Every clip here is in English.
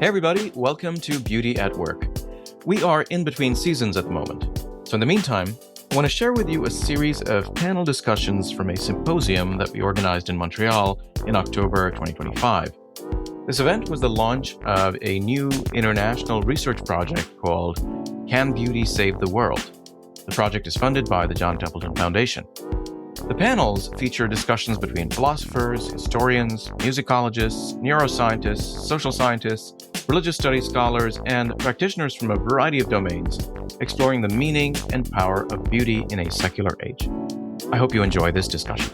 Hey everybody, welcome to Beauty at Work. We are in between seasons at the moment. So in the meantime, I want to share with you a series of panel discussions from a symposium that we organized in Montreal in October 2025. This event was the launch of a new international research project called Can Beauty Save the World? The project is funded by the John Templeton Foundation. The panels feature discussions between philosophers, historians, musicologists, neuroscientists, social scientists, religious studies scholars, and practitioners from a variety of domains, exploring the meaning and power of beauty in a secular age. I hope you enjoy this discussion.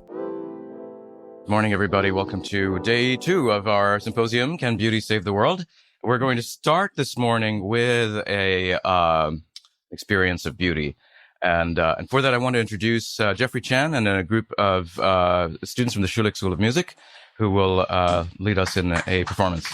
Good morning, everybody. Welcome to day 2 of our symposium, Can Beauty Save the World? We're going to start this morning with a experience of beauty. And for that, I want to introduce Jeffrey Chan and a group of students from the Schulich School of Music who will lead us in a performance.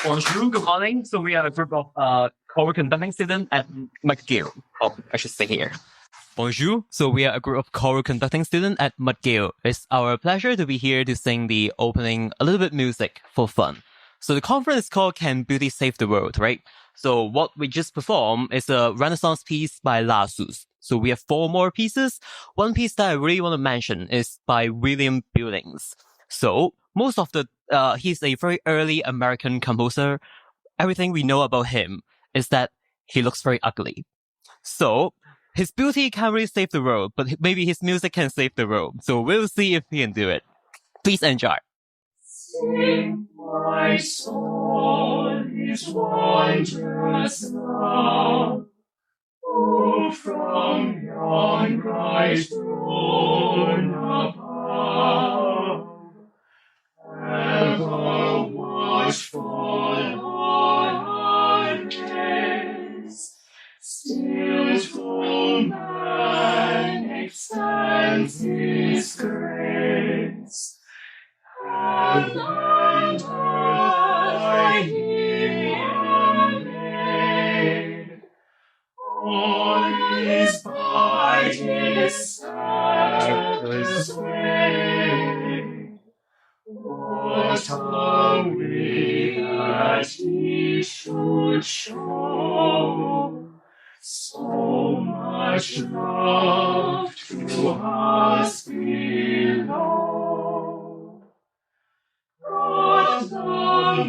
Bonjour, good morning. So we are a group of choral conducting students at McGill. I should say here. Bonjour. So we are a group of choral conducting students at McGill. It's our pleasure to be here to sing the opening a little bit music for fun. So the conference is called Can Beauty Save the World, right? So what we just performed is a Renaissance piece by Lassus. So we have 4 more pieces. One piece that I really want to mention is by William Billings. So most of the he's a very early American composer. Everything we know about him is that he looks very ugly. So his beauty can't really save the world, but maybe his music can save the world. So we'll see if he can do it. Please enjoy. Sing, my soul, his wondrous love. Oh, from yon bright throne above, ever watchful on gaze, still to man extends his grace. Heaven and earth by him made, all is by his scepter's sway. What are we that he should show so much love to us below? God the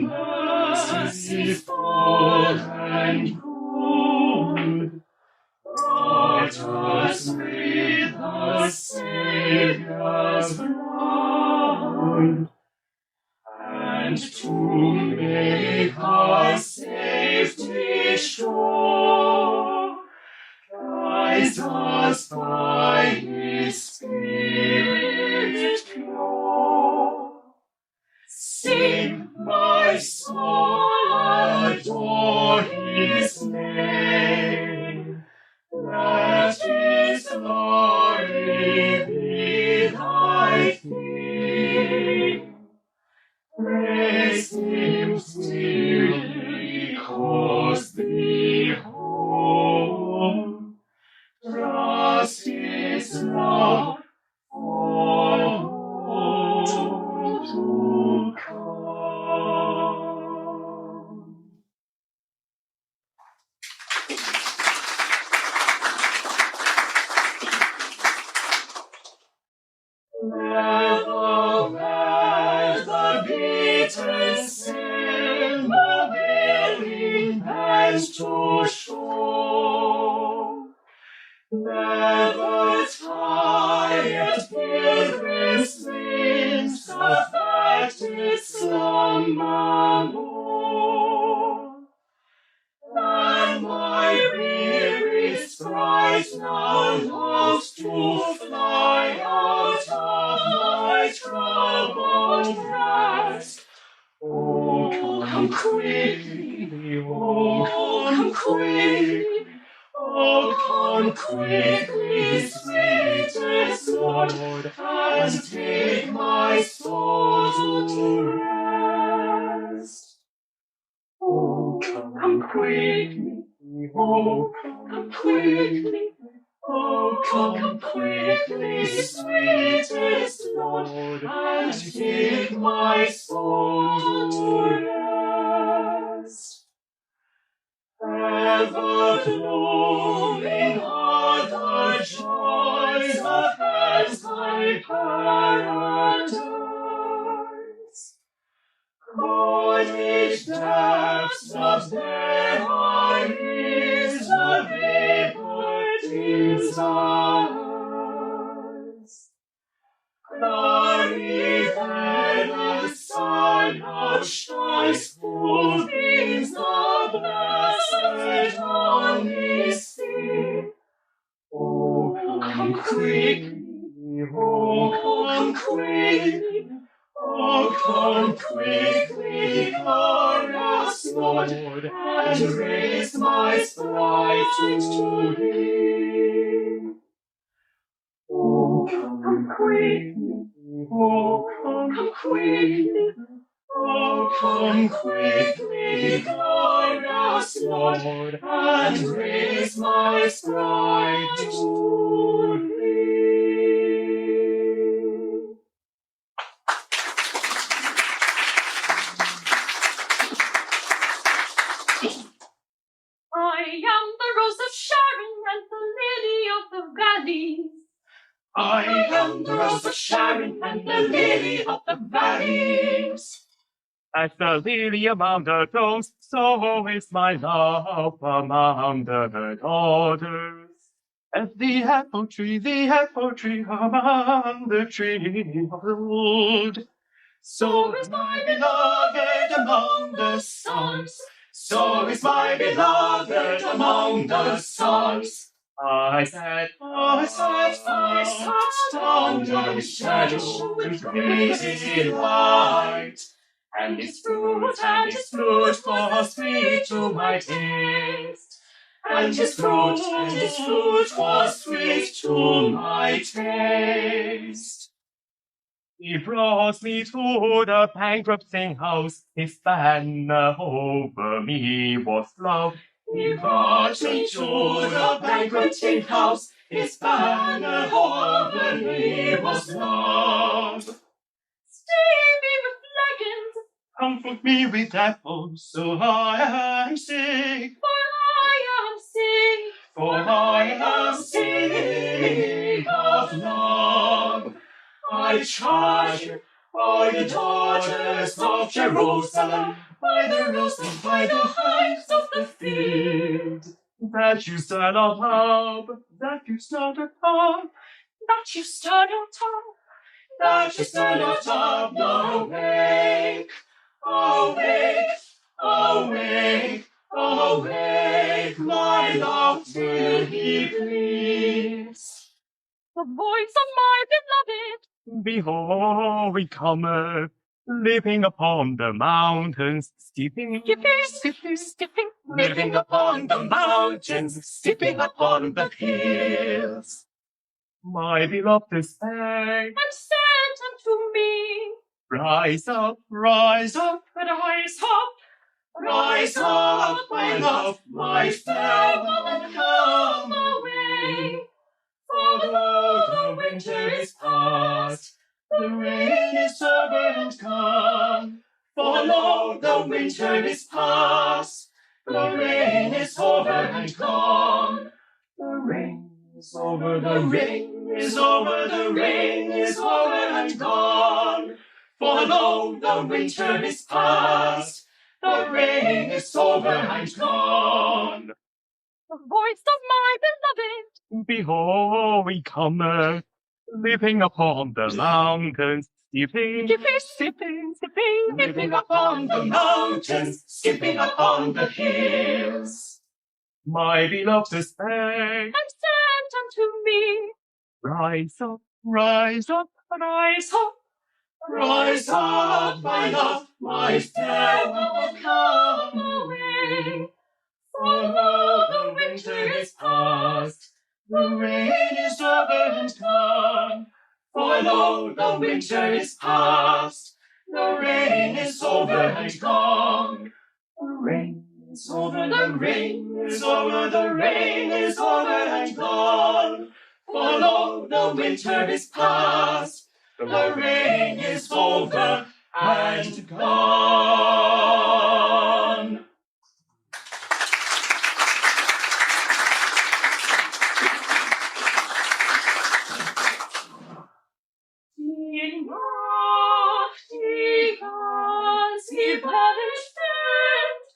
merciful and good brought us with the Saviour's blood, and to make our safety sure, guides us by his Spirit pure. Sing, my soul, adore his name. Let his glory be thy theme. Praise him still to show. Never tired pilgrims dreams affected slumber more. And my weary sprite now longs to fly out of my troubled rest. Oh, come quickly, oh, come quickly, oh, come quickly, sweetest Lord, and take my soul to rest. Oh, come quickly, oh, come quickly, oh, come quickly, sweetest Lord, and take my soul to rest. Ever glowing are the joys of Heaven's high paradise. Cottage depths of their eyes, the vapor dims eyes. Glory then the sun outshines, full beams the blessed only see. Oh, come quickly, oh, come quickly, oh, come quickly, glorious Lord, and raise my sprite to thee. Oh, come quickly, oh, come quickly, oh, come quickly, glorious Lord, and raise my sprite to thee. I am the rose of Sharon and the lily of the valleys. I am the rose of Sharon and the lily of the valleys. As the lily among the thorns, so is my love among the daughters. As the apple tree among the tree of the wood. So is my beloved among the sons. So is my beloved among the sons. I sat under his shadow with great delight. And his fruit was sweet to my taste. And his fruit was sweet to my taste. He brought me to the bankrupting house. His banner over me was love. He brought me to the bankrupting house. His banner over me was love. Stay me with flagons, Comfort me with apples, so I am sick. for I am sick. For I am sick of love. I charge you, all the daughters of Jerusalem, by the rose and by the hives of the field, that you stand on top, that you stand on top, That you stand on top, that you stand on top. Awake, awake, awake, awake, my love, till he please. the voice of my beloved. Behold, we cometh, leaping upon the mountains, skipping, Skipping, leaping upon the mountains, skipping upon the hills. My beloved is saying, and said unto me, rise up, rise up, rise up, rise up, my love, my fair one, come away. For lo, the winter is past, the rain is over and come. For lo, the winter is past, the rain is over and gone. The rain is over, the rain is over, the rain is over and gone. For lo, the winter is past, The rain is over and gone. The voice of my beloved. Behold, he cometh, leaping upon the mountains, skipping, skipping, leaping upon the mountains, skipping upon the hills. My beloved is there, And sent unto me. rise up, rise up, rise up, rise up, my love, my fellow, come away. For lo, the winter is past, the rain is over and gone. For lo, the winter is past, the rain is over and gone. The rain is over, the rain is over, the rain is over and gone. For lo, the winter is past, the rain is over and gone. Die Nacht, die ganz gebladet fällt,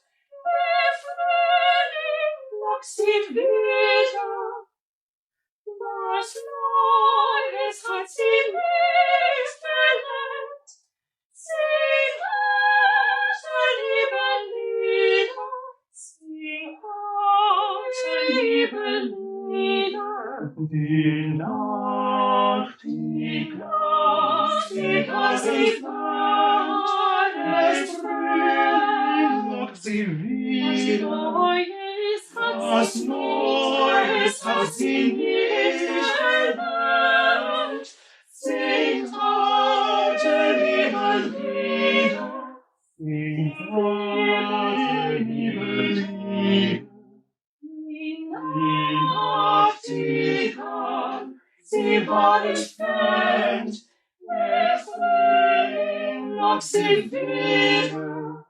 der Frühling lockt sie wieder. Was Neues hat sie nicht verlernt. Sie hörte liebe Lieder, sie hörte liebe Lieder. Die Nacht, die Glas, sie fand, es Frühling lockt sie wieder. Was Neues hat sie nicht erlernt. Singt heute liebe Lieder, singt heute liebe Lieder. Die Nacht, die kam, sie war entfernt, der Frühling lockt sie wieder.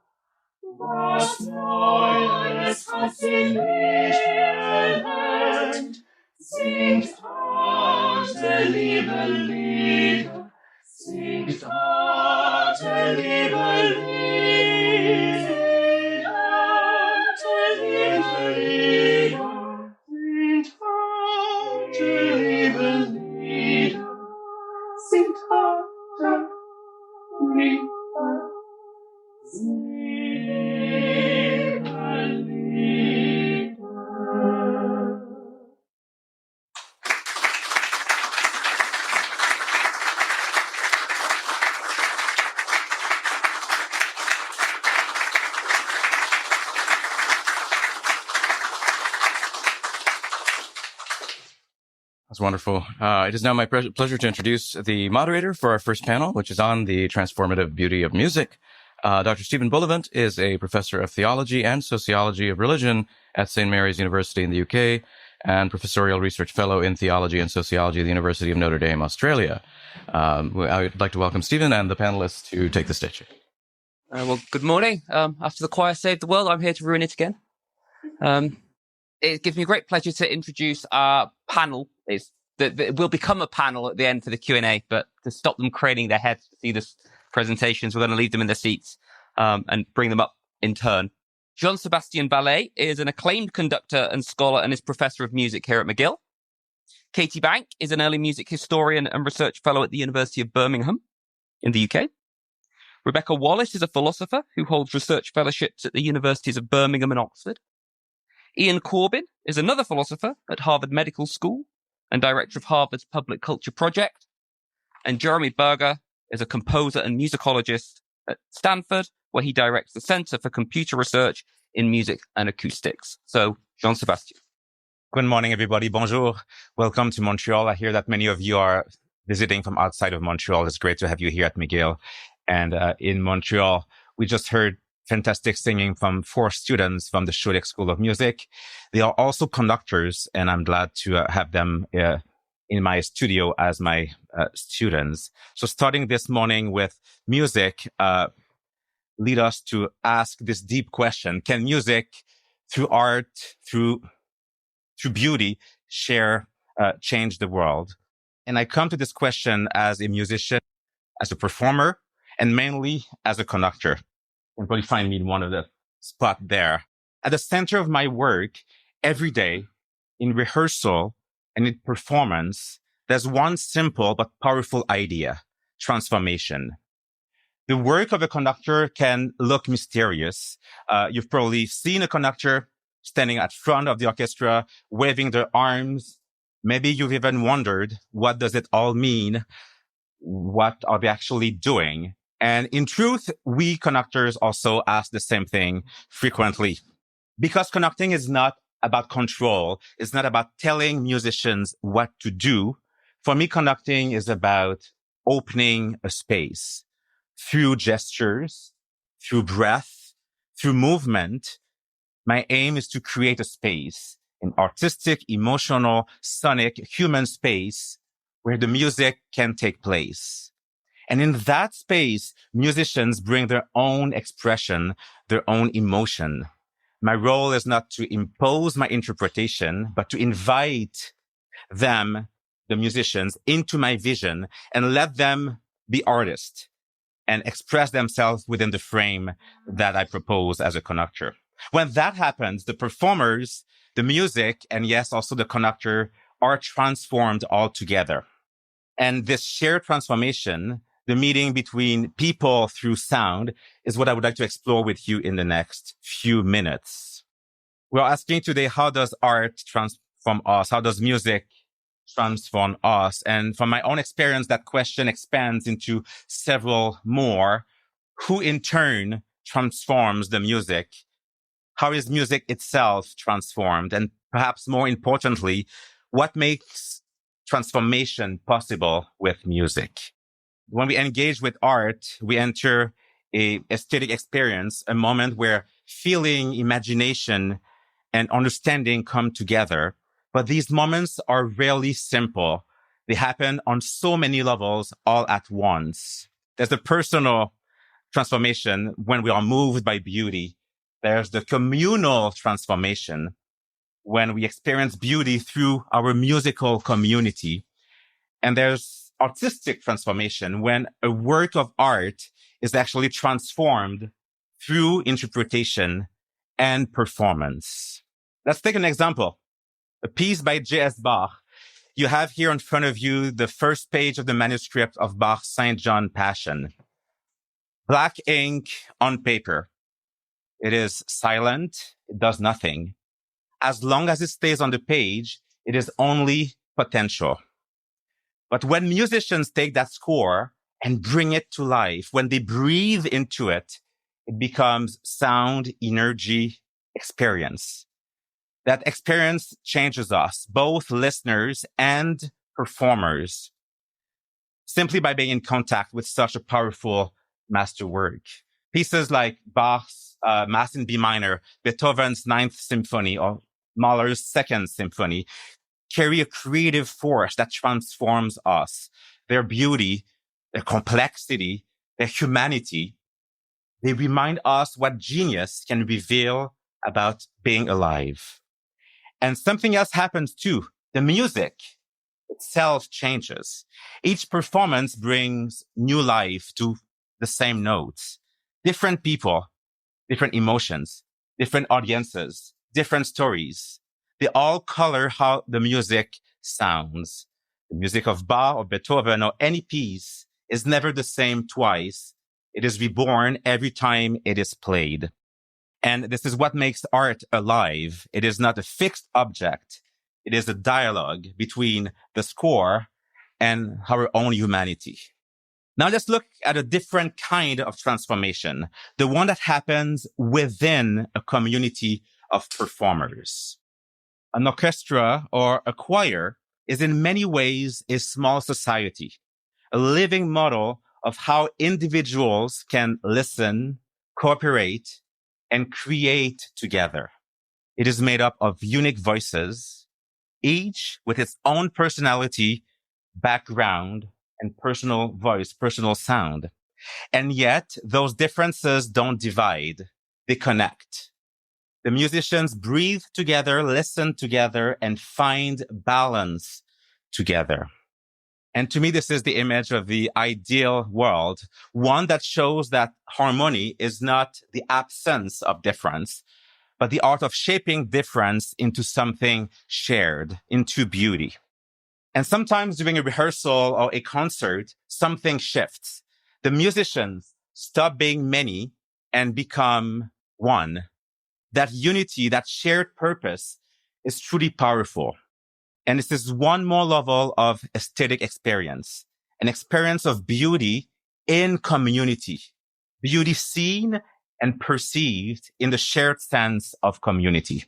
Was Neues hat sie nicht erlernt. Singt heute liebe Lieder, singt heute liebe Lieder, liebe Lieder, singt heute liebe Lieder, singt heute liebe That's wonderful. It is now my pleasure to introduce the moderator for our first panel, which is on the transformative beauty of music. Dr. Stephen Bullivant is a professor of theology and sociology of religion at St. Mary's University in the UK and professorial research fellow in theology and sociology at the University of Notre Dame, Australia. I would like to welcome Stephen and the panelists to take the stage. Well, good morning. After the choir saved the world, I'm here to ruin it again. It gives me great pleasure to introduce our panel. It will become a panel at the end for the Q&A, but to stop them craning their heads to see this presentations, we're going to leave them in their seats and bring them up in turn. Jean-Sébastien Vallée is an acclaimed conductor and scholar and is professor of music here at McGill. Katie Bank is an early music historian and research fellow at the University of Birmingham in the UK. Rebekah Wallace is a philosopher who holds research fellowships at the universities of Birmingham and Oxford. Ian Corbin is another philosopher at Harvard Medical School and director of Harvard's Public Culture Project. And Jonathan Berger is a composer and musicologist at Stanford, where he directs the Center for Computer Research in Music and Acoustics. So, Jean-Sébastien. Good morning, everybody. Bonjour. Welcome to Montreal. I hear that many of you are visiting from outside of Montreal. It's great to have you here at McGill. And in Montreal, we just heard fantastic singing from 4 students from the Schulich School of Music. They are also conductors, and I'm glad to have them in my studio as my students. So starting this morning with music, lead us to ask this deep question. Can music, through art, through beauty, change the world? And I come to this question as a musician, as a performer, and mainly as a conductor. You can probably find me in one of the spot there. At the center of my work, every day, in rehearsal and in performance, there's one simple but powerful idea: transformation. The work of a conductor can look mysterious. You've probably seen a conductor standing at front of the orchestra, waving their arms. Maybe you've even wondered, what does it all mean? What are they actually doing? And in truth, we conductors also ask the same thing frequently. Because conducting is not about control, it's not about telling musicians what to do. For me, conducting is about opening a space through gestures, through breath, through movement. My aim is to create a space, an artistic, emotional, sonic, human space where the music can take place. And in that space, musicians bring their own expression, their own emotion. My role is not to impose my interpretation, but to invite them, the musicians, into my vision and let them be artists and express themselves within the frame that I propose as a conductor. When that happens, the performers, the music, and yes, also the conductor are transformed all together. And this shared transformation, the meeting between people through sound, is what I would like to explore with you in the next few minutes. We're asking today, how does art transform us? How does music transform us? And from my own experience, that question expands into several more. Who in turn transforms the music? How is music itself transformed? And perhaps more importantly, what makes transformation possible with music? When we engage with art, we enter a aesthetic experience, a moment where feeling, imagination, and understanding come together. But these moments are rarely simple. They happen on so many levels all at once. There's a personal transformation when we are moved by beauty. There's the communal transformation when we experience beauty through our musical community. And there's artistic transformation when a work of art is actually transformed through interpretation and performance. Let's take an example. A piece by J.S. Bach. You have here in front of you the first page of the manuscript of Bach's St. John Passion. Black ink on paper. It is silent. It does nothing. As long as it stays on the page, it is only potential. But when musicians take that score and bring it to life, when they breathe into it, it becomes sound, energy, experience. That experience changes us, both listeners and performers, simply by being in contact with such a powerful masterwork. Pieces like Bach's Mass in B minor, Beethoven's Ninth Symphony, or Mahler's Second Symphony carry a creative force that transforms us. Their beauty, their complexity, their humanity, they remind us what genius can reveal about being alive. And something else happens too. The music itself changes. Each performance brings new life to the same notes. Different people, different emotions, different audiences, different stories. They all color how the music sounds. The music of Bach or Beethoven or any piece is never the same twice. It is reborn every time it is played. And this is what makes art alive. It is not a fixed object. It is a dialogue between the score and our own humanity. Now let's look at a different kind of transformation, the one that happens within a community of performers. An orchestra or a choir is in many ways a small society, a living model of how individuals can listen, cooperate, and create together. It is made up of unique voices, each with its own personality, background, and personal voice, personal sound. And yet, those differences don't divide, they connect. The musicians breathe together, listen together, and find balance together. And to me, this is the image of the ideal world, one that shows that harmony is not the absence of difference, but the art of shaping difference into something shared, into beauty. And sometimes during a rehearsal or a concert, something shifts. The musicians stop being many and become one. That unity, that shared purpose is truly powerful. And this is one more level of aesthetic experience, an experience of beauty in community, beauty seen and perceived in the shared sense of community.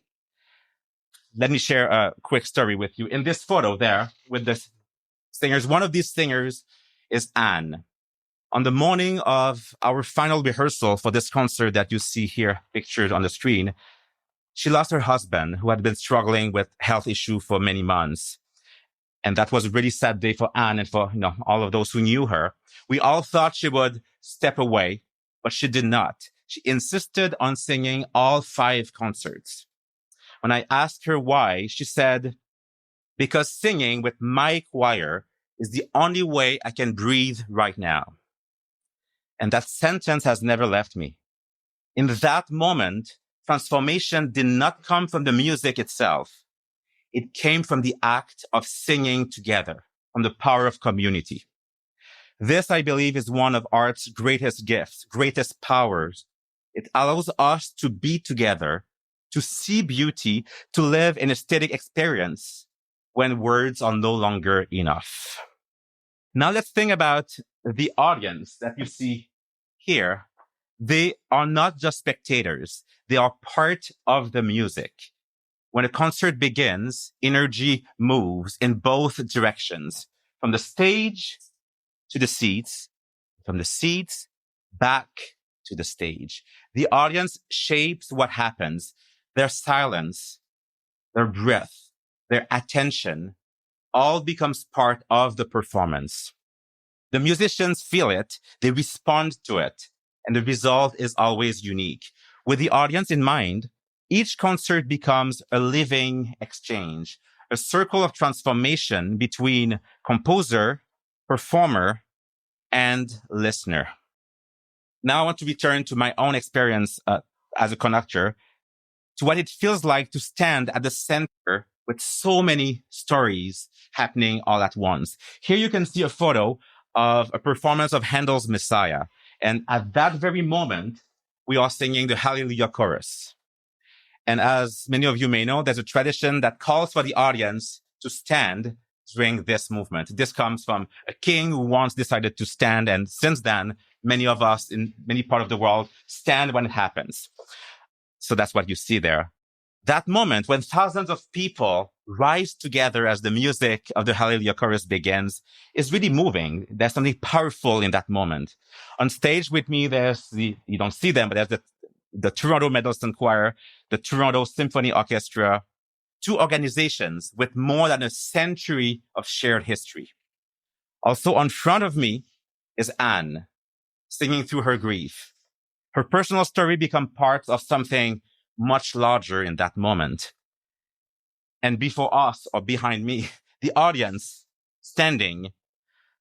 Let me share a quick story with you. In this photo there with the singers, one of these singers is Anne. On the morning of our final rehearsal for this concert that you see here pictured on the screen, she lost her husband, who had been struggling with health issues for many months. And that was a really sad day for Anne and for, all of those who knew her. We all thought she would step away, but she did not. She insisted on singing all 5 concerts. When I asked her why, she said, because singing with my choir is the only way I can breathe right now. And that sentence has never left me. In that moment, transformation did not come from the music itself. It came from the act of singing together, from the power of community. This, I believe, is one of art's greatest gifts, greatest powers. It allows us to be together, to see beauty, to live an aesthetic experience when words are no longer enough. Now let's think about the audience that you see here. They are not just spectators. They are part of the music. When a concert begins, energy moves in both directions, from the stage to the seats, from the seats back to the stage. The audience shapes what happens. Their silence, their breath, their attention, all becomes part of the performance. The musicians feel it, they respond to it, and the result is always unique. With the audience in mind, each concert becomes a living exchange, a circle of transformation between composer, performer, and listener. Now I want to return to my own experience as a conductor, to what it feels like to stand at the center with so many stories happening all at once. Here you can see a photo of a performance of Handel's Messiah. And at that very moment, we are singing the Hallelujah chorus. And as many of you may know, there's a tradition that calls for the audience to stand during this movement. This comes from a king who once decided to stand. And since then, many of us in many parts of the world stand when it happens. So that's what you see there. That moment when thousands of people rise together as the music of the Hallelujah chorus begins is really moving. There's something powerful in that moment. On stage with me, you don't see them, but there's the Toronto Middleton Choir, the Toronto Symphony Orchestra, 2 organizations with more than a century of shared history. Also on front of me is Anne, singing through her grief. Her personal story becomes part of something much larger in that moment. And before us, or behind me, the audience standing,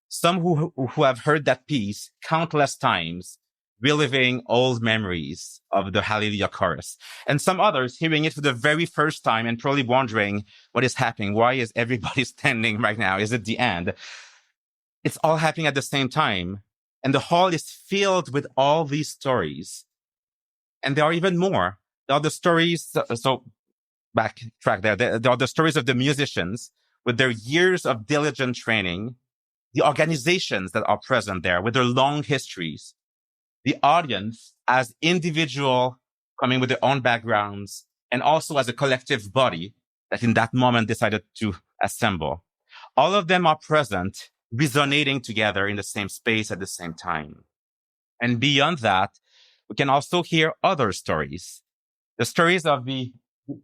some who have heard that piece countless times, reliving old memories of the Hallelujah chorus. And some others hearing it for the very first time and probably wondering what is happening. Why is everybody standing right now? Is it the end? It's all happening at the same time. And the hall is filled with all these stories. And there are even more. There are the stories, so backtrack there. There are the stories of the musicians with their years of diligent training, the organizations that are present there with their long histories, the audience as individual coming with their own backgrounds, and also as a collective body that in that moment decided to assemble. All of them are present, resonating together in the same space at the same time. And beyond that, we can also hear other stories. The stories of the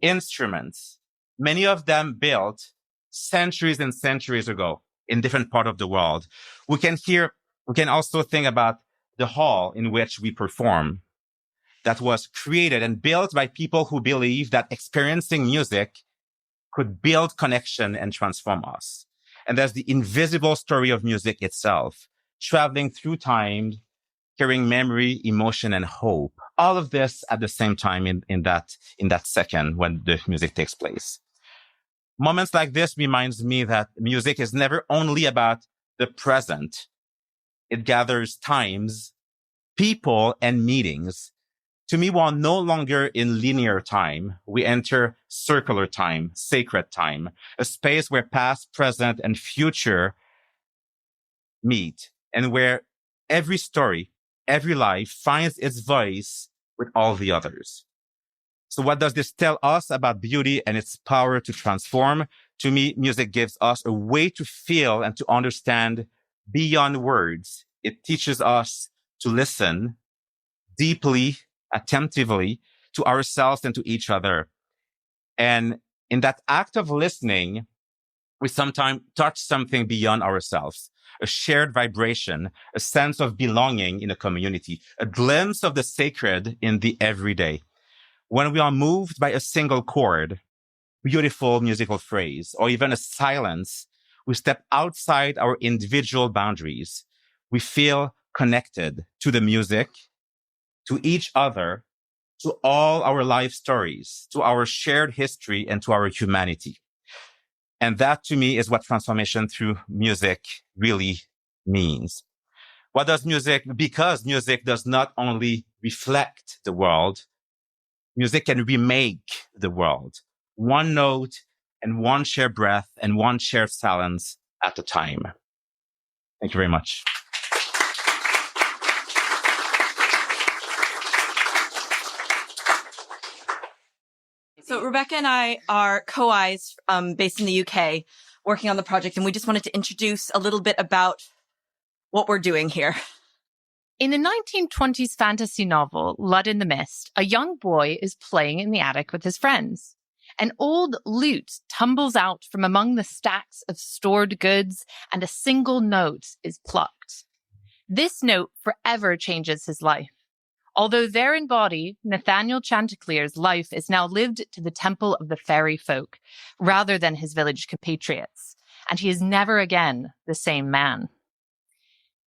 instruments, many of them built centuries and centuries ago in different parts of the world. We can also think about the hall in which we perform that was created and built by people who believe that experiencing music could build connection and transform us. And there's the invisible story of music itself, traveling through time, carrying memory, emotion, and hope. All of this at the same time in that second when the music takes place. Moments like this reminds me that music is never only about the present. It gathers times, people, and meetings. To me, we are no longer in linear time. We enter circular time, sacred time, a space where past, present, and future meet, and where every story, every life finds its voice with all the others. So what does this tell us about beauty and its power to transform? To me, music gives us a way to feel and to understand beyond words. It teaches us to listen deeply, attentively to ourselves and to each other. And in that act of listening, we sometimes touch something beyond ourselves, a shared vibration, a sense of belonging in a community, a glimpse of the sacred in the everyday. When we are moved by a single chord, beautiful musical phrase, or even a silence, we step outside our individual boundaries. We feel connected to the music, to each other, to all our life stories, to our shared history, and to our humanity. And that, to me, is what transformation through music really means. What does music? Because music does not only reflect the world, music can remake the world, one note and one shared breath and one shared silence at a time. Thank you very much. So Rebekah and I are co-Is based in the UK working on the project, and we just wanted to introduce a little bit about what we're doing here. In the 1920s fantasy novel, Blood in the Mist, a young boy is playing in the attic with his friends. An old lute tumbles out from among the stacks of stored goods, and a single note is plucked. This note forever changes his life. Although there in body, Nathaniel Chanticleer's life is now lived to the temple of the fairy folk, rather than his village compatriots, and he is never again the same man.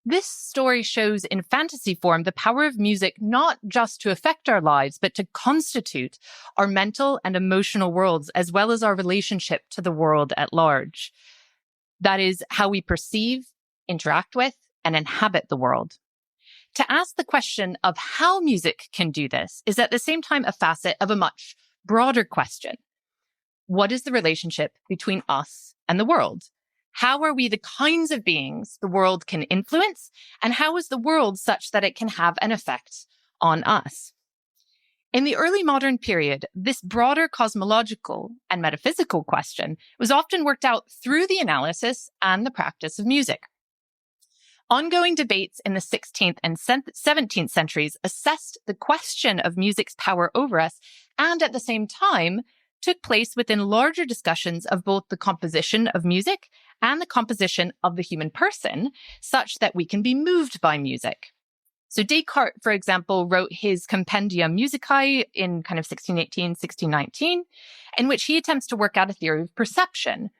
This story shows in fantasy form the power of music not just to affect our lives, but to constitute our mental and emotional worlds, as well as our relationship to the world at large. That is how we perceive, interact with, and inhabit the world. To ask the question of how music can do this is at the same time a facet of a much broader question. What is the relationship between us and the world? How are we the kinds of beings the world can influence? And how is the world such that it can have an effect on us? In the early modern period, this broader cosmological and metaphysical question was often worked out through the analysis and the practice of music. Ongoing debates in the 16th and 17th centuries assessed the question of music's power over us, and at the same time took place within larger discussions of both the composition of music and the composition of the human person, such that we can be moved by music. So Descartes, for example, wrote his Compendium Musicae in kind of 1618, 1619, in which he attempts to work out a theory of perception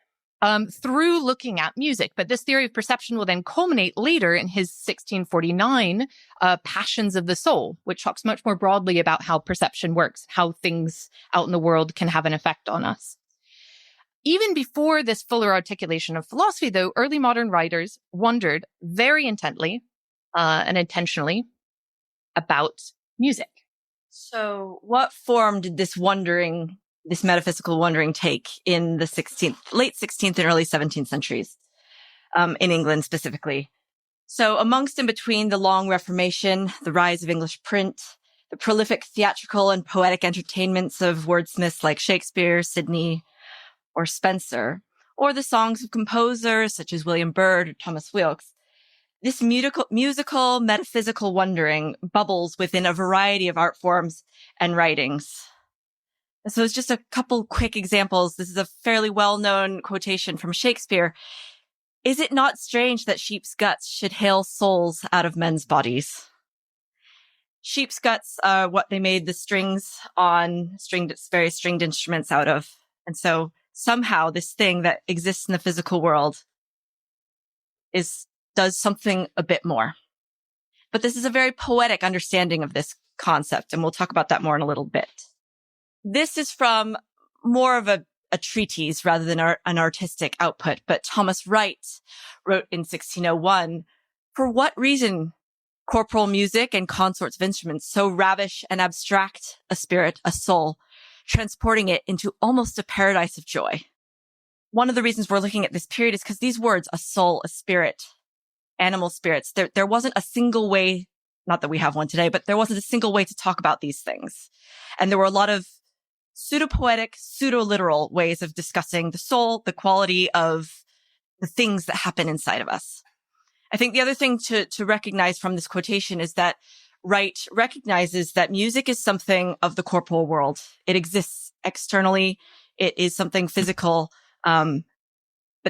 through looking at music. But this theory of perception will then culminate later in his 1649 Passions of the Soul, which talks much more broadly about how perception works, how things out in the world can have an effect on us. Even before this fuller articulation of philosophy, though, early modern writers wondered very intently and intentionally about music. So what form did this metaphysical wondering take in the late 16th and early 17th centuries, in England specifically? So amongst and between the long Reformation, the rise of English print, the prolific theatrical and poetic entertainments of wordsmiths like Shakespeare, Sidney, or Spenser, or the songs of composers such as William Byrd or Thomas Weelkes, this musical, metaphysical wondering bubbles within a variety of art forms and writings. So it's just a couple quick examples. This is a fairly well-known quotation from Shakespeare. Is it not strange that sheep's guts should hale souls out of men's bodies? Sheep's guts are what they made the strings on various stringed instruments out of. And so somehow this thing that exists in the physical world does something a bit more. But this is a very poetic understanding of this concept, and we'll talk about that more in a little bit. This is from more of a treatise rather than an artistic output, but Thomas Wright wrote in 1601, "For what reason corporal music and consorts of instruments so ravish and abstract a spirit, a soul, transporting it into almost a paradise of joy?" One of the reasons we're looking at this period is because these words, a soul, a spirit, animal spirits, there wasn't a single way, not that we have one today, but there wasn't a single way to talk about these things. And there were a lot of pseudo-poetic, pseudo-literal ways of discussing the soul, the quality of the things that happen inside of us. I think the other thing to recognize from this quotation is that Wright recognizes that music is something of the corporal world. It exists externally. It is something physical. But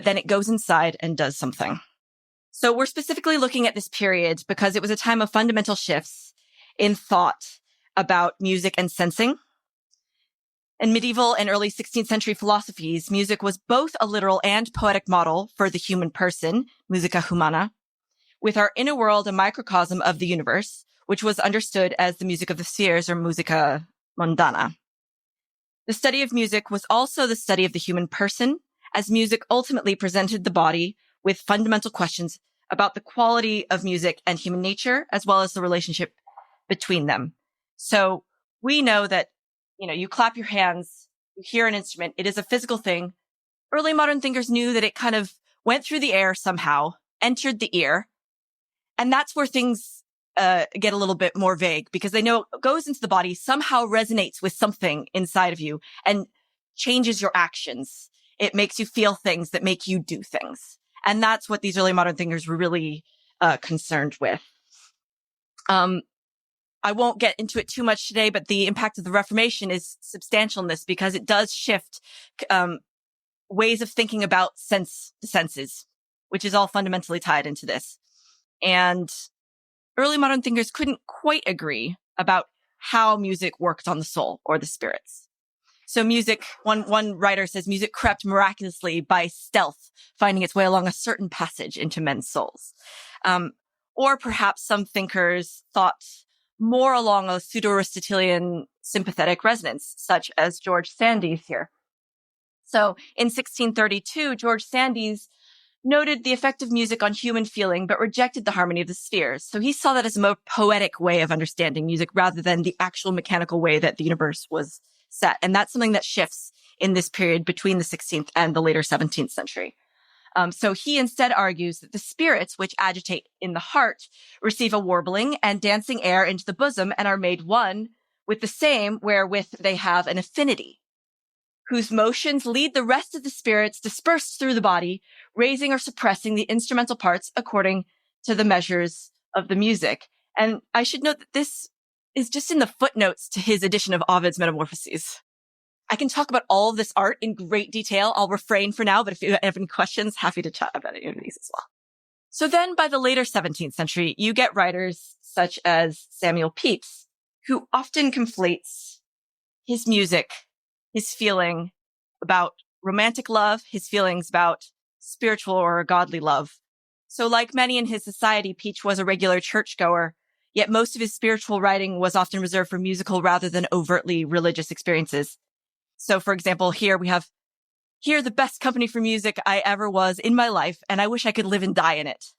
then it goes inside and does something. So we're specifically looking at this period because it was a time of fundamental shifts in thought about music and sensing. In medieval and early 16th century philosophies, music was both a literal and poetic model for the human person, musica humana, with our inner world a microcosm of the universe, which was understood as the music of the spheres or musica mundana. The study of music was also the study of the human person, as music ultimately presented the body with fundamental questions about the quality of music and human nature, as well as the relationship between them. So we know that, you clap your hands, you hear an instrument, it is a physical thing. Early modern thinkers knew that it kind of went through the air somehow, entered the ear, and that's where things get a little bit more vague, because they know it goes into the body, somehow resonates with something inside of you and changes your actions. It makes you feel things that make you do things. And that's what these early modern thinkers were really concerned with. I won't get into it too much today, but the impact of the Reformation is substantial in this because it does shift ways of thinking about the senses, which is all fundamentally tied into this. And early modern thinkers couldn't quite agree about how music worked on the soul or the spirits. So music, one writer says music crept miraculously by stealth, finding its way along a certain passage into men's souls. Or perhaps some thinkers thought more along a pseudo-Aristotelian sympathetic resonance, such as George Sandys here. So in 1632, George Sandys noted the effect of music on human feeling, but rejected the harmony of the spheres. So he saw that as a more poetic way of understanding music rather than the actual mechanical way that the universe was set. And that's something that shifts in this period between the 16th and the later 17th century. So he instead argues that the spirits which agitate in the heart receive a warbling and dancing air into the bosom and are made one with the same wherewith they have an affinity, whose motions lead the rest of the spirits dispersed through the body, raising or suppressing the instrumental parts according to the measures of the music. And I should note that this is just in the footnotes to his edition of Ovid's Metamorphoses. I can talk about all of this art in great detail. I'll refrain for now, but if you have any questions, happy to chat about any of these as well. So then by the later 17th century, you get writers such as Samuel Pepys, who often conflates his music, his feeling about romantic love, his feelings about spiritual or godly love. So like many in his society, Pepys was a regular churchgoer, yet most of his spiritual writing was often reserved for musical rather than overtly religious experiences. So, for example, here we have, "Here the best company for music I ever was in my life, and I wish I could live and die in it.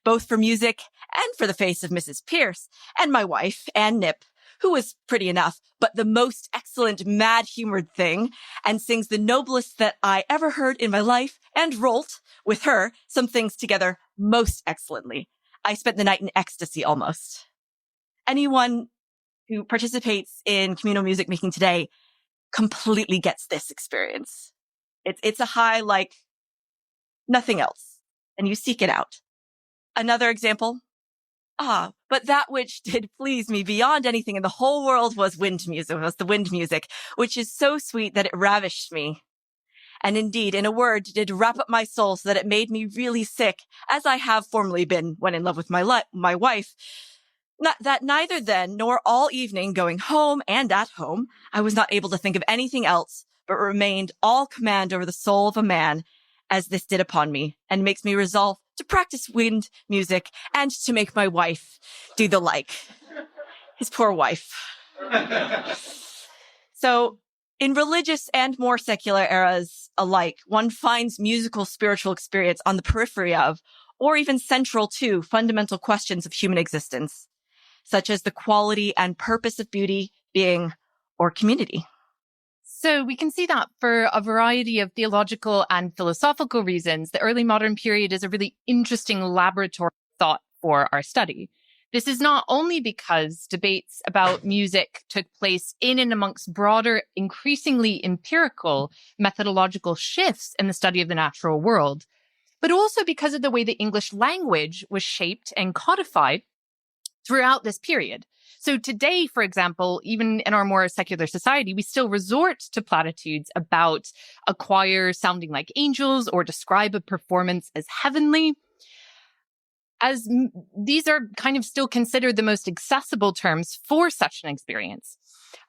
Both for music and for the face of Mrs. Pierce, and my wife, Ann Nip, who was pretty enough, but the most excellent mad-humored thing, and sings the noblest that I ever heard in my life, and wrote, with her, some things together most excellently. I spent the night in ecstasy almost." Anyone who participates in communal music making today completely gets this experience. It's a high like nothing else, and you seek it out. Another example. But that which did please me beyond anything in the whole world was the wind music, which is so sweet that it ravished me. And indeed, in a word, did wrap up my soul so that it made me really sick, as I have formerly been when in love with my wife. That neither then nor all evening going home and at home, I was not able to think of anything else, but remained all command over the soul of a man, as this did upon me, and makes me resolve to practice wind music, and to make my wife do the like. His poor wife. So, in religious and more secular eras alike, one finds musical spiritual experience on the periphery of, or even central to, fundamental questions of human existence, such as the quality and purpose of beauty, being, or community. So we can see that for a variety of theological and philosophical reasons, the early modern period is a really interesting laboratory thought for our study. This is not only because debates about music took place in and amongst broader, increasingly empirical methodological shifts in the study of the natural world, but also because of the way the English language was shaped and codified throughout this period. So today, for example, even in our more secular society, we still resort to platitudes about a choir sounding like angels or describe a performance as heavenly, as these are kind of still considered the most accessible terms for such an experience.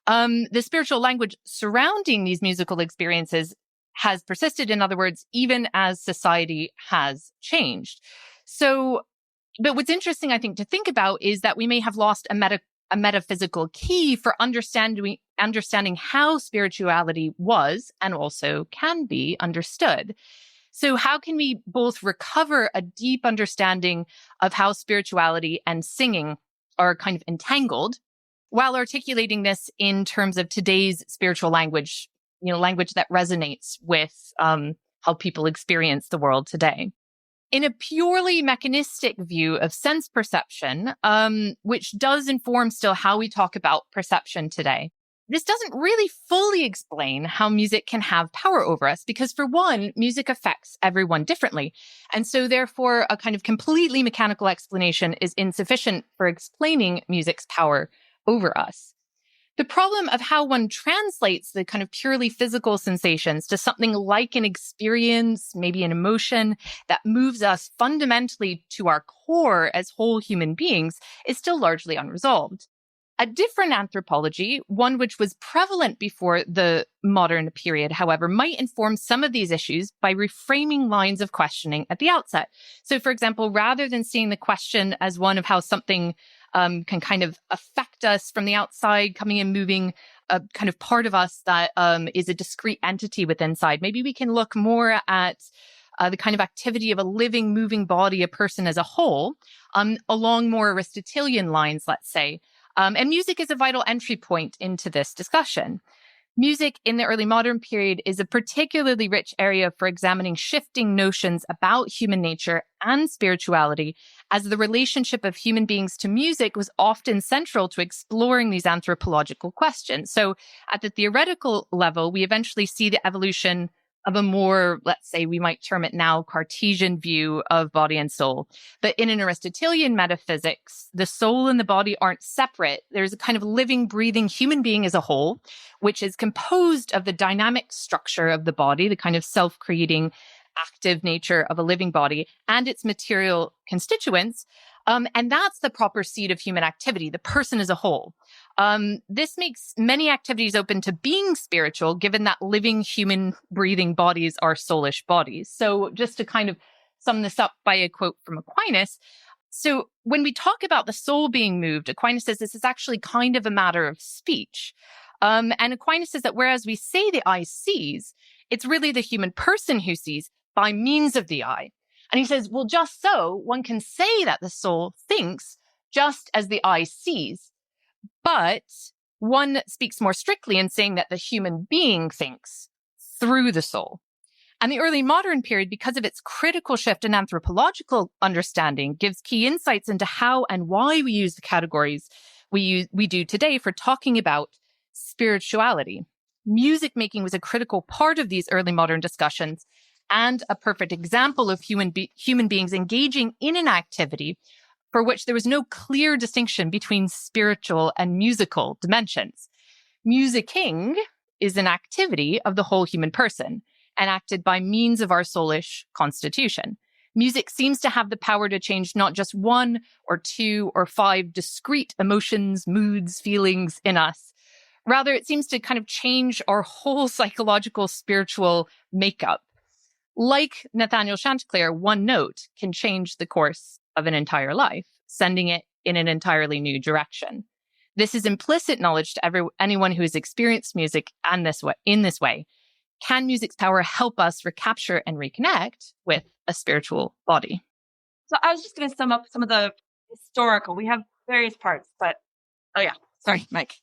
The spiritual language surrounding these musical experiences has persisted, in other words, even as society has changed. But what's interesting, I think, to think about is that we may have lost a metaphysical key for understanding how spirituality was and also can be understood. So how can we both recover a deep understanding of how spirituality and singing are kind of entangled while articulating this in terms of today's spiritual language, language that resonates with how people experience the world today? In a purely mechanistic view of sense perception, which does inform still how we talk about perception today, this doesn't really fully explain how music can have power over us, because for one, music affects everyone differently. And so therefore, a kind of completely mechanical explanation is insufficient for explaining music's power over us. The problem of how one translates the kind of purely physical sensations to something like an experience, maybe an emotion that moves us fundamentally to our core as whole human beings is still largely unresolved. A different anthropology, one which was prevalent before the modern period, however, might inform some of these issues by reframing lines of questioning at the outset. So, for example, rather than seeing the question as one of how something can kind of affect us from the outside, coming and moving, a kind of part of us that is a discrete entity within inside. Maybe we can look more at the kind of activity of a living, moving body, a person as a whole, along more Aristotelian lines, let's say. And music is a vital entry point into this discussion. Music in the early modern period is a particularly rich area for examining shifting notions about human nature and spirituality, as the relationship of human beings to music was often central to exploring these anthropological questions. So at the theoretical level, we eventually see the evolution of a more, let's say, we might term it now, Cartesian view of body and soul. But in an Aristotelian metaphysics, the soul and the body aren't separate. There's a kind of living, breathing human being as a whole, which is composed of the dynamic structure of the body, the kind of self-creating, active nature of a living body, and its material constituents. And that's the proper seat of human activity, the person as a whole. This makes many activities open to being spiritual, given that living human breathing bodies are soulish bodies. So just to kind of sum this up by a quote from Aquinas. So when we talk about the soul being moved, Aquinas says this is actually kind of a matter of speech. And Aquinas says that whereas we say the eye sees, it's really the human person who sees by means of the eye. And he says, well, just so one can say that the soul thinks just as the eye sees. But one speaks more strictly in saying that the human being thinks through the soul. And the early modern period, because of its critical shift in anthropological understanding, gives key insights into how and why we use the categories we do today for talking about spirituality. Music making was a critical part of these early modern discussions and a perfect example of human beings engaging in an activity for which there was no clear distinction between spiritual and musical dimensions. Musicking is an activity of the whole human person, enacted by means of our soulish constitution. Music seems to have the power to change not just one or two or five discrete emotions, moods, feelings in us. Rather, it seems to kind of change our whole psychological, spiritual makeup. Like Nathaniel Chanticleer, one note can change the course of an entire life, sending it in an entirely new direction. This is implicit knowledge to anyone who has experienced music in this way. Can music's power help us recapture and reconnect with a spiritual body? So I was just going to sum up some of the historical. We have various parts, but sorry, Mike.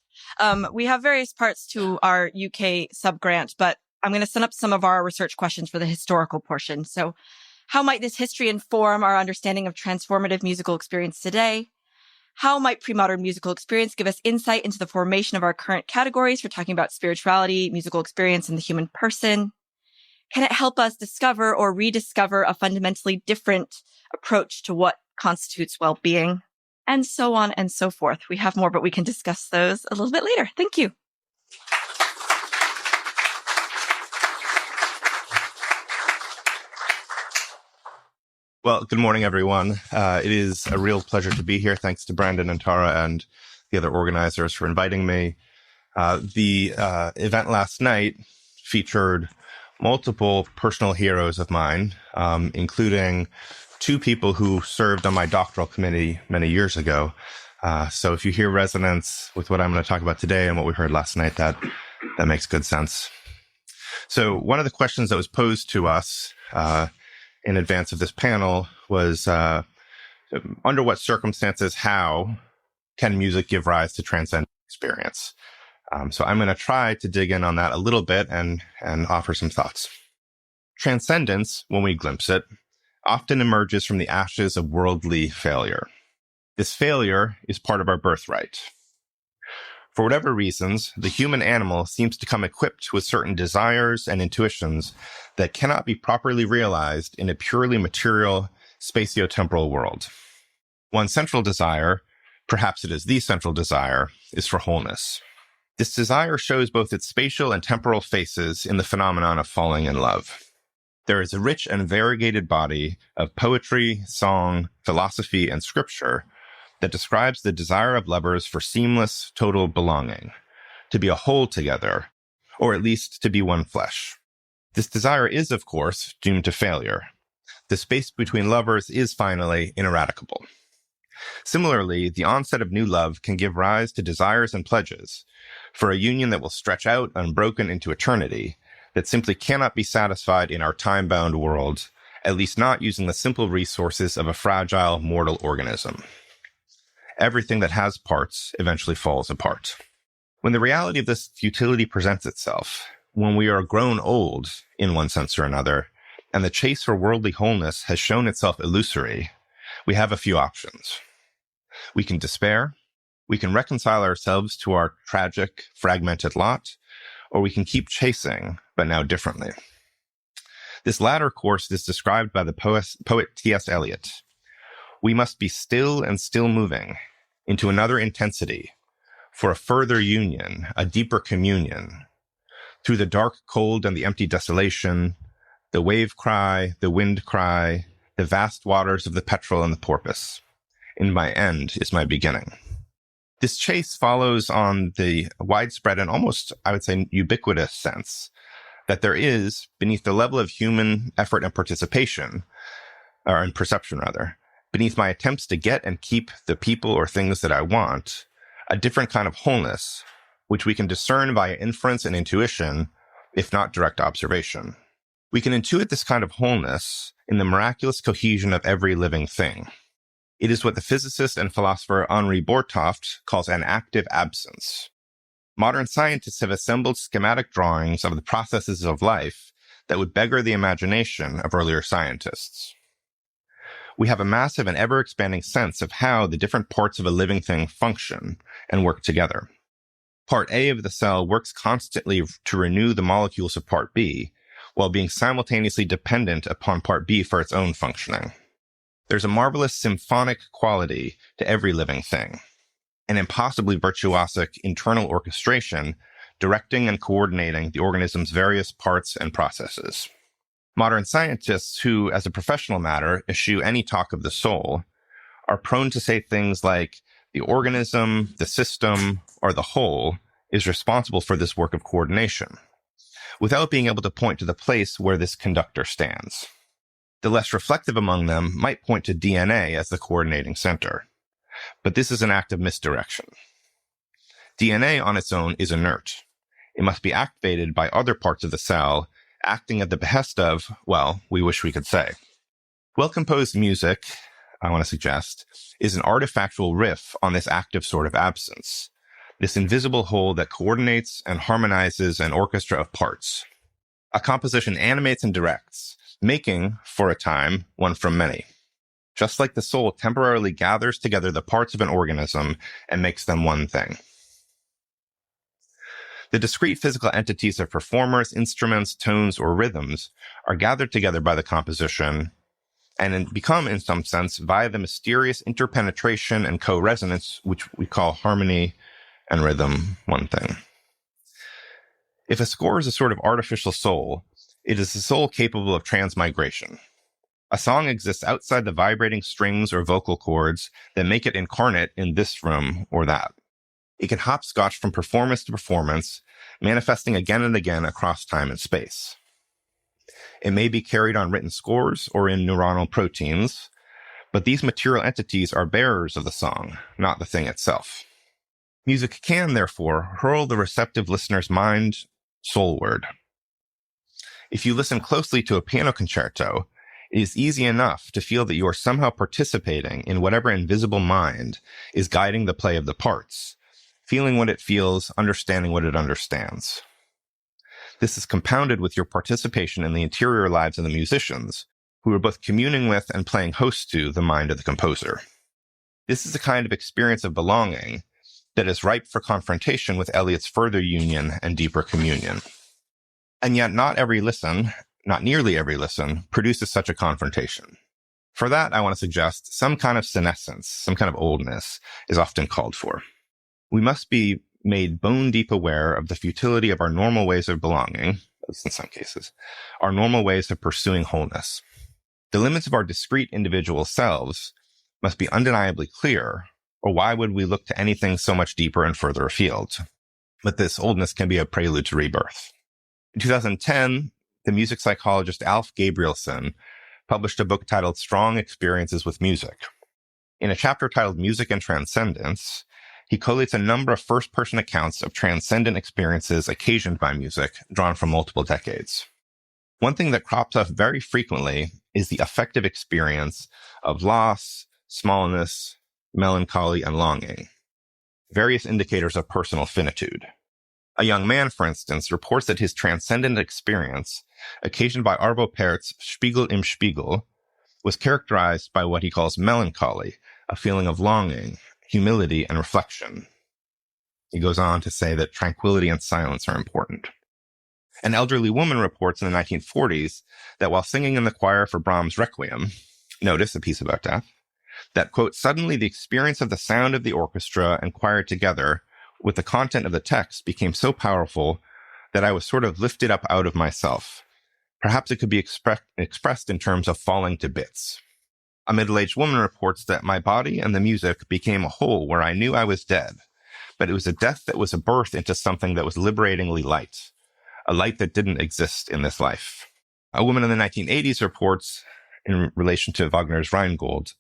We have various parts to our UK subgrant, but I'm going to sum up some of our research questions for the historical portion. So how might this history inform our understanding of transformative musical experience today? How might pre-modern musical experience give us insight into the formation of our current categories for talking about spirituality, musical experience, and the human person? Can it help us discover or rediscover a fundamentally different approach to what constitutes well-being? And so on and so forth. We have more, but we can discuss those a little bit later. Thank you. Well, good morning, everyone. It is a real pleasure to be here. Thanks to Brandon and Tara and the other organizers for inviting me. The event last night featured multiple personal heroes of mine, including two people who served on my doctoral committee many years ago. So if you hear resonance with what I'm going to talk about today and what we heard last night, that makes good sense. So one of the questions that was posed to us in advance of this panel was, under what circumstances, how can music give rise to transcendent experience? So I'm going to try to dig in on that a little bit and offer some thoughts. Transcendence, when we glimpse it, often emerges from the ashes of worldly failure. This failure is part of our birthright. For whatever reasons, the human animal seems to come equipped with certain desires and intuitions that cannot be properly realized in a purely material, spatio-temporal world. One central desire, perhaps it is the central desire, is for wholeness. This desire shows both its spatial and temporal faces in the phenomenon of falling in love. There is a rich and variegated body of poetry, song, philosophy, and scripture that describes the desire of lovers for seamless, total belonging, to be a whole together, or at least to be one flesh. This desire is, of course, doomed to failure. The space between lovers is finally ineradicable. Similarly, the onset of new love can give rise to desires and pledges for a union that will stretch out unbroken into eternity, that simply cannot be satisfied in our time-bound world, at least not using the simple resources of a fragile, mortal organism. Everything that has parts eventually falls apart. When the reality of this futility presents itself, when we are grown old, in one sense or another, and the chase for worldly wholeness has shown itself illusory, we have a few options. We can despair, we can reconcile ourselves to our tragic, fragmented lot, or we can keep chasing, but now differently. This latter course is described by the poet T.S. Eliot. We must be still and still moving into another intensity for a further union, a deeper communion. Through the dark cold and the empty desolation, the wave cry, the wind cry, the vast waters of the petrel and the porpoise. In my end is my beginning. This chase follows on the widespread and almost, I would say, ubiquitous sense that there is, beneath the level of human effort and participation, or in perception rather, beneath my attempts to get and keep the people or things that I want, a different kind of wholeness, which we can discern via inference and intuition, if not direct observation. We can intuit this kind of wholeness in the miraculous cohesion of every living thing. It is what the physicist and philosopher Henri Bortoft calls an active absence. Modern scientists have assembled schematic drawings of the processes of life that would beggar the imagination of earlier scientists. We have a massive and ever-expanding sense of how the different parts of a living thing function and work together. Part A of the cell works constantly to renew the molecules of Part B, while being simultaneously dependent upon Part B for its own functioning. There's a marvelous symphonic quality to every living thing, an impossibly virtuosic internal orchestration directing and coordinating the organism's various parts and processes. Modern scientists who, as a professional matter, eschew any talk of the soul, are prone to say things like, the organism, the system, or the whole is responsible for this work of coordination, without being able to point to the place where this conductor stands. The less reflective among them might point to DNA as the coordinating center. But this is an act of misdirection. DNA on its own is inert. It must be activated by other parts of the cell, acting at the behest of, well, we wish we could say. Well-composed music, I want to suggest, is an artifactual riff on this active sort of absence, this invisible whole that coordinates and harmonizes an orchestra of parts. A composition animates and directs, making, for a time, one from many. Just like the soul temporarily gathers together the parts of an organism and makes them one thing. The discrete physical entities of performers, instruments, tones, or rhythms are gathered together by the composition and become, in some sense, via the mysterious interpenetration and co-resonance, which we call harmony and rhythm, one thing. If a score is a sort of artificial soul, it is a soul capable of transmigration. A song exists outside the vibrating strings or vocal cords that make it incarnate in this room or that. It can hopscotch from performance to performance, manifesting again and again across time and space. It may be carried on written scores or in neuronal proteins, but these material entities are bearers of the song, not the thing itself. Music can, therefore, hurl the receptive listener's mind soulward. If you listen closely to a piano concerto, it is easy enough to feel that you are somehow participating in whatever invisible mind is guiding the play of the parts, feeling what it feels, understanding what it understands. This is compounded with your participation in the interior lives of the musicians, who are both communing with and playing host to the mind of the composer. This is a kind of experience of belonging that is ripe for confrontation with Eliot's further union and deeper communion. And yet not nearly every listen, produces such a confrontation. For that, I want to suggest some kind of senescence, some kind of oldness, is often called for. We must be made bone-deep aware of the futility of our normal ways of belonging, at least in some cases, our normal ways of pursuing wholeness. The limits of our discrete individual selves must be undeniably clear, or why would we look to anything so much deeper and further afield? But this oldness can be a prelude to rebirth. In 2010, the music psychologist Alf Gabrielson published a book titled Strong Experiences with Music. In a chapter titled Music and Transcendence, he collates a number of first-person accounts of transcendent experiences occasioned by music, drawn from multiple decades. One thing that crops up very frequently is the affective experience of loss, smallness, melancholy, and longing, various indicators of personal finitude. A young man, for instance, reports that his transcendent experience, occasioned by Arvo Pärt's Spiegel im Spiegel, was characterized by what he calls melancholy, a feeling of longing, humility, and reflection. He goes on to say that tranquility and silence are important. An elderly woman reports in the 1940s that while singing in the choir for Brahms' Requiem, notice a piece about death, that, quote, suddenly the experience of the sound of the orchestra and choir together with the content of the text became so powerful that I was sort of lifted up out of myself. Perhaps it could be expressed in terms of falling to bits. A middle-aged woman reports that my body and the music became a whole where I knew I was dead, but it was a death that was a birth into something that was liberatingly light, a light that didn't exist in this life. A woman in the 1980s reports, in relation to Wagner's Rheingold,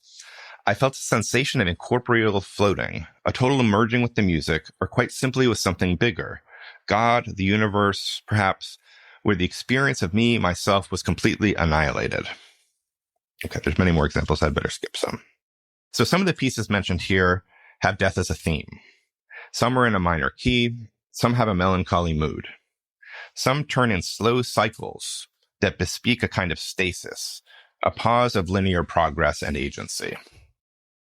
I felt a sensation of incorporeal floating, a total merging with the music, or quite simply with something bigger, God, the universe, perhaps, where the experience of me, myself, was completely annihilated. Okay, there's many more examples. I'd better skip some. So some of the pieces mentioned here have death as a theme. Some are in a minor key. Some have a melancholy mood. Some turn in slow cycles that bespeak a kind of stasis, a pause of linear progress and agency.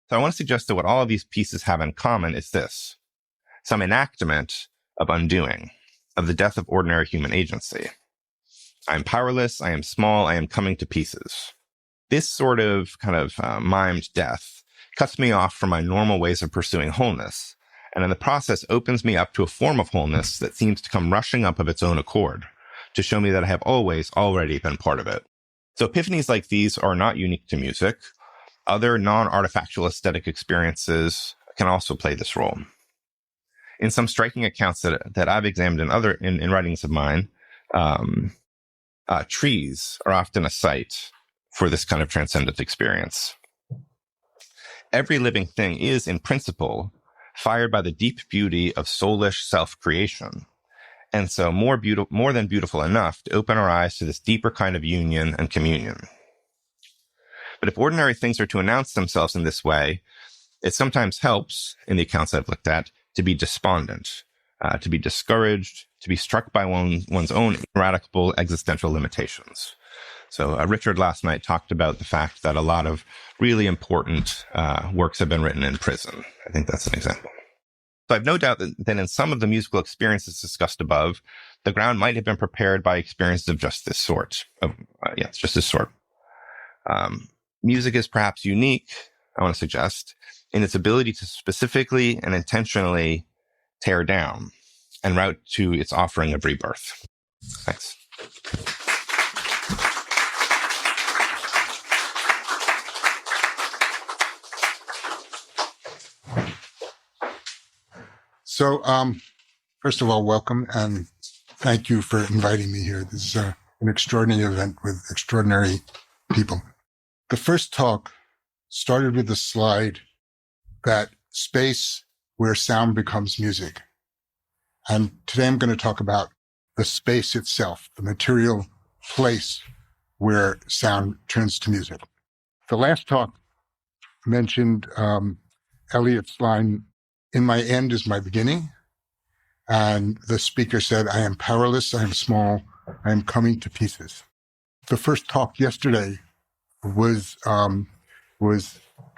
So I want to suggest that what all of these pieces have in common is this: some enactment of undoing, of the death of ordinary human agency. I am powerless, I am small, I am coming to pieces. This sort of mimed death cuts me off from my normal ways of pursuing wholeness, and in the process opens me up to a form of wholeness that seems to come rushing up of its own accord, to show me that I have always already been part of it. So epiphanies like these are not unique to music. Other non-artifactual aesthetic experiences can also play this role. In some striking accounts that I've examined in writings of mine, Trees are often a site for this kind of transcendent experience. Every living thing is, in principle, fired by the deep beauty of soulish self-creation. And so more than beautiful enough to open our eyes to this deeper kind of union and communion. But if ordinary things are to announce themselves in this way, it sometimes helps, in the accounts I've looked at, to be despondent, to be discouraged, to be struck by one's own ineradicable existential limitations. So Richard last night talked about the fact that a lot of really important works have been written in prison. I think that's an example. So I've no doubt that in some of the musical experiences discussed above, the ground might have been prepared by experiences of just this sort. Music is perhaps unique, I want to suggest, in its ability to specifically and intentionally tear down and route to its offering of rebirth. Thanks. So, first of all, welcome and thank you for inviting me here. This is an extraordinary event with extraordinary people. The first talk started with the slide that space where sound becomes music. And today I'm going to talk about the space itself, the material place where sound turns to music. The last talk mentioned Eliot's line, "In my end is my beginning." And the speaker said, "I am powerless, I am small, I am coming to pieces." The first talk yesterday was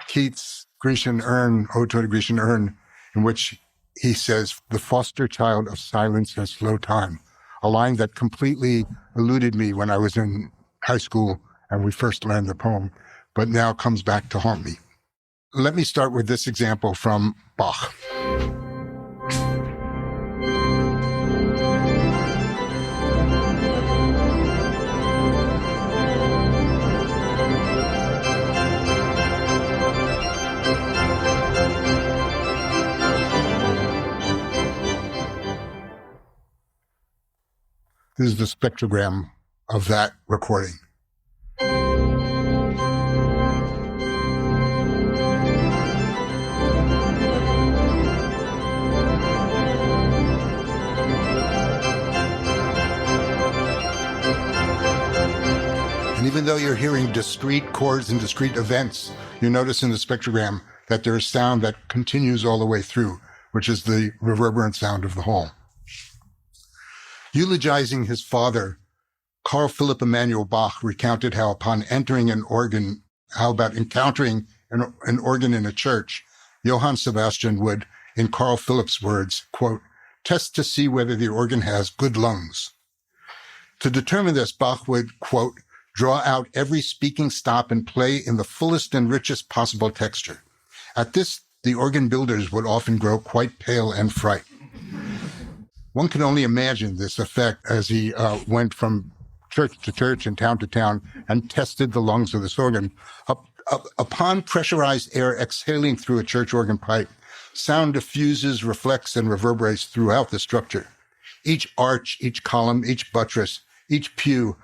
Keats' Grecian Urn, Ode to a Grecian Urn, in which he says, "The foster child of silence and slow time," a line that completely eluded me when I was in high school and we first learned the poem, but now comes back to haunt me. Let me start with this example from Bach. This is the spectrogram of that recording. And even though you're hearing discrete chords and discrete events, you notice in the spectrogram that there is sound that continues all the way through, which is the reverberant sound of the hall. Eulogizing his father, Carl Philipp Emanuel Bach recounted how about encountering an organ in a church, Johann Sebastian would, in Carl Philipp's words, quote, "test to see whether the organ has good lungs." To determine this, Bach would, quote, "draw out every speaking stop and play in the fullest and richest possible texture." At this, the organ builders would often grow quite pale and frightened. One can only imagine this effect as he went from church to church and town to town and tested the lungs of this organ. Upon pressurized air exhaling through a church organ pipe, sound diffuses, reflects, and reverberates throughout the structure. Each arch, each column, each buttress, each pew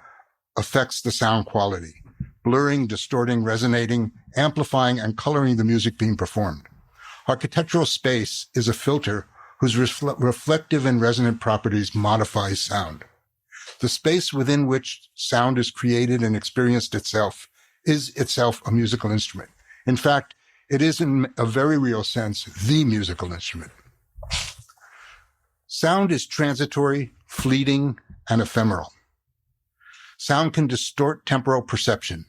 affects the sound quality, blurring, distorting, resonating, amplifying, and coloring the music being performed. Architectural space is a filter whose reflective and resonant properties modify sound. The space within which sound is created and experienced is itself a musical instrument. In fact, it is in a very real sense the musical instrument. Sound is transitory, fleeting, and ephemeral. Sound can distort temporal perception.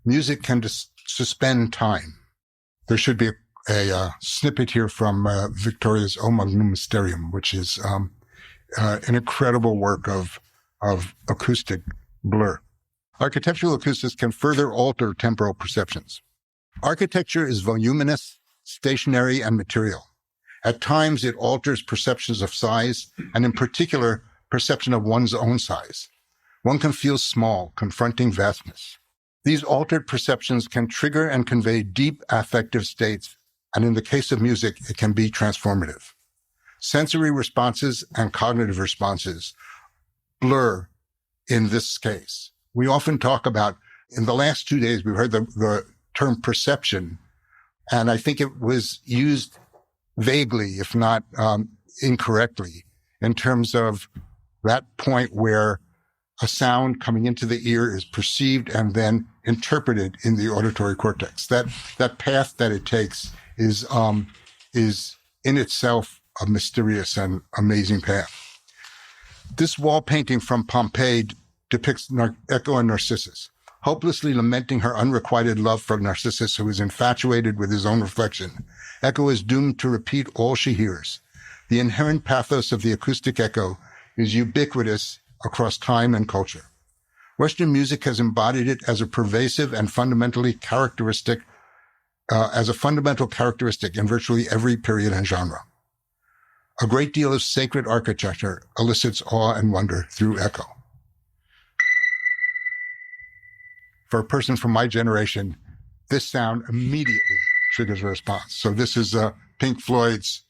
Music can suspend time. There should be a snippet here from Victoria's O Magnum Mysterium, which is an incredible work of acoustic blur. Architectural acoustics can further alter temporal perceptions. Architecture is voluminous, stationary, and material. At times, it alters perceptions of size, and in particular, perception of one's own size. One can feel small, confronting vastness. These altered perceptions can trigger and convey deep affective states, and in the case of music, it can be transformative. Sensory responses and cognitive responses blur in this case. We often talk about, in the last 2 days, we've heard the term perception, and I think it was used vaguely, if not incorrectly, in terms of that point where a sound coming into the ear is perceived and then interpreted in the auditory cortex. That path that it takes is in itself a mysterious and amazing path. This wall painting from Pompeii depicts Echo and Narcissus, hopelessly lamenting her unrequited love for Narcissus, who is infatuated with his own reflection. Echo is doomed to repeat all she hears. The inherent pathos of the acoustic echo is ubiquitous across time and culture. Western music has embodied it as a pervasive and fundamental characteristic in virtually every period and genre. A great deal of sacred architecture elicits awe and wonder through echo. For a person from my generation, this sound immediately triggers a response. So this is Pink Floyd's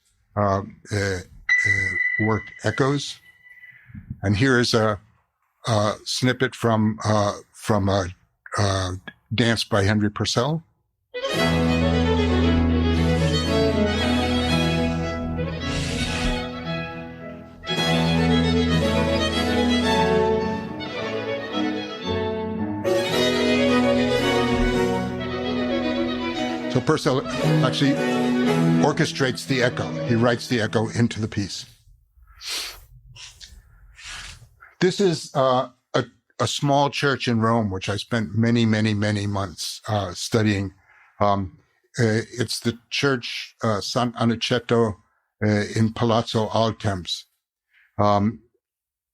work Echoes. And here is a snippet from a dance by Henry Purcell. So Purcell actually orchestrates the echo. He writes the echo into the piece. This is a small church in Rome, which I spent many, many, many months studying. It's the church San Aniceto in Palazzo Altemps.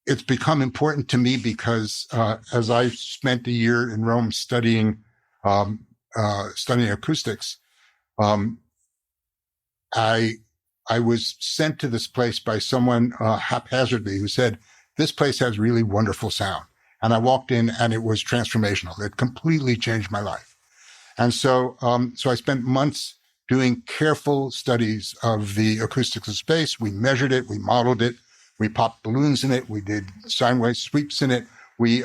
It's become important to me because as I spent a year in Rome studying acoustics, I was sent to this place by someone haphazardly who said, "This place has really wonderful sound." And I walked in and it was transformational. It completely changed my life. And so I spent months doing careful studies of the acoustics of space. We measured it, we modeled it, we popped balloons in it, we did sine wave sweeps in it. We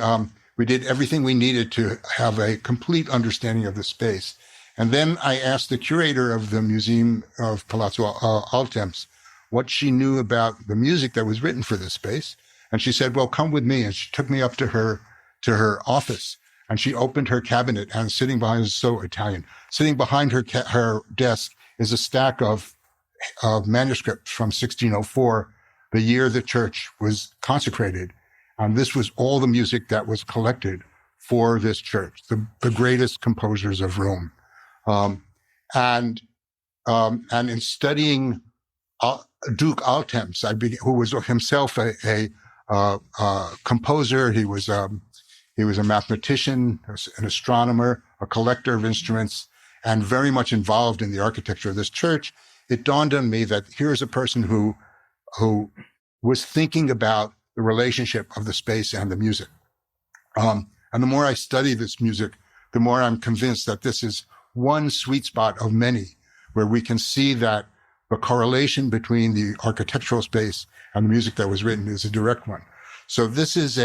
did everything we needed to have a complete understanding of the space. And then I asked the curator of the Museum of Palazzo Altemps what she knew about the music that was written for this space. And she said, "Well, come with me." And she took me up to her office, and she opened her cabinet, and sitting behind, so Italian, sitting behind her desk is a stack of manuscripts from 1604, the year the church was consecrated. And this was all the music that was collected for this church, the greatest composers of Rome. And in studying Duke Altemps, who was himself a composer, he was a mathematician, an astronomer, a collector of instruments, and very much involved in the architecture of this church. It dawned on me that here's a person who was thinking about the relationship of the space and the music. And the more I study this music, the more I'm convinced that this is one sweet spot of many where we can see that the correlation between the architectural space and the music that was written is a direct one. So this is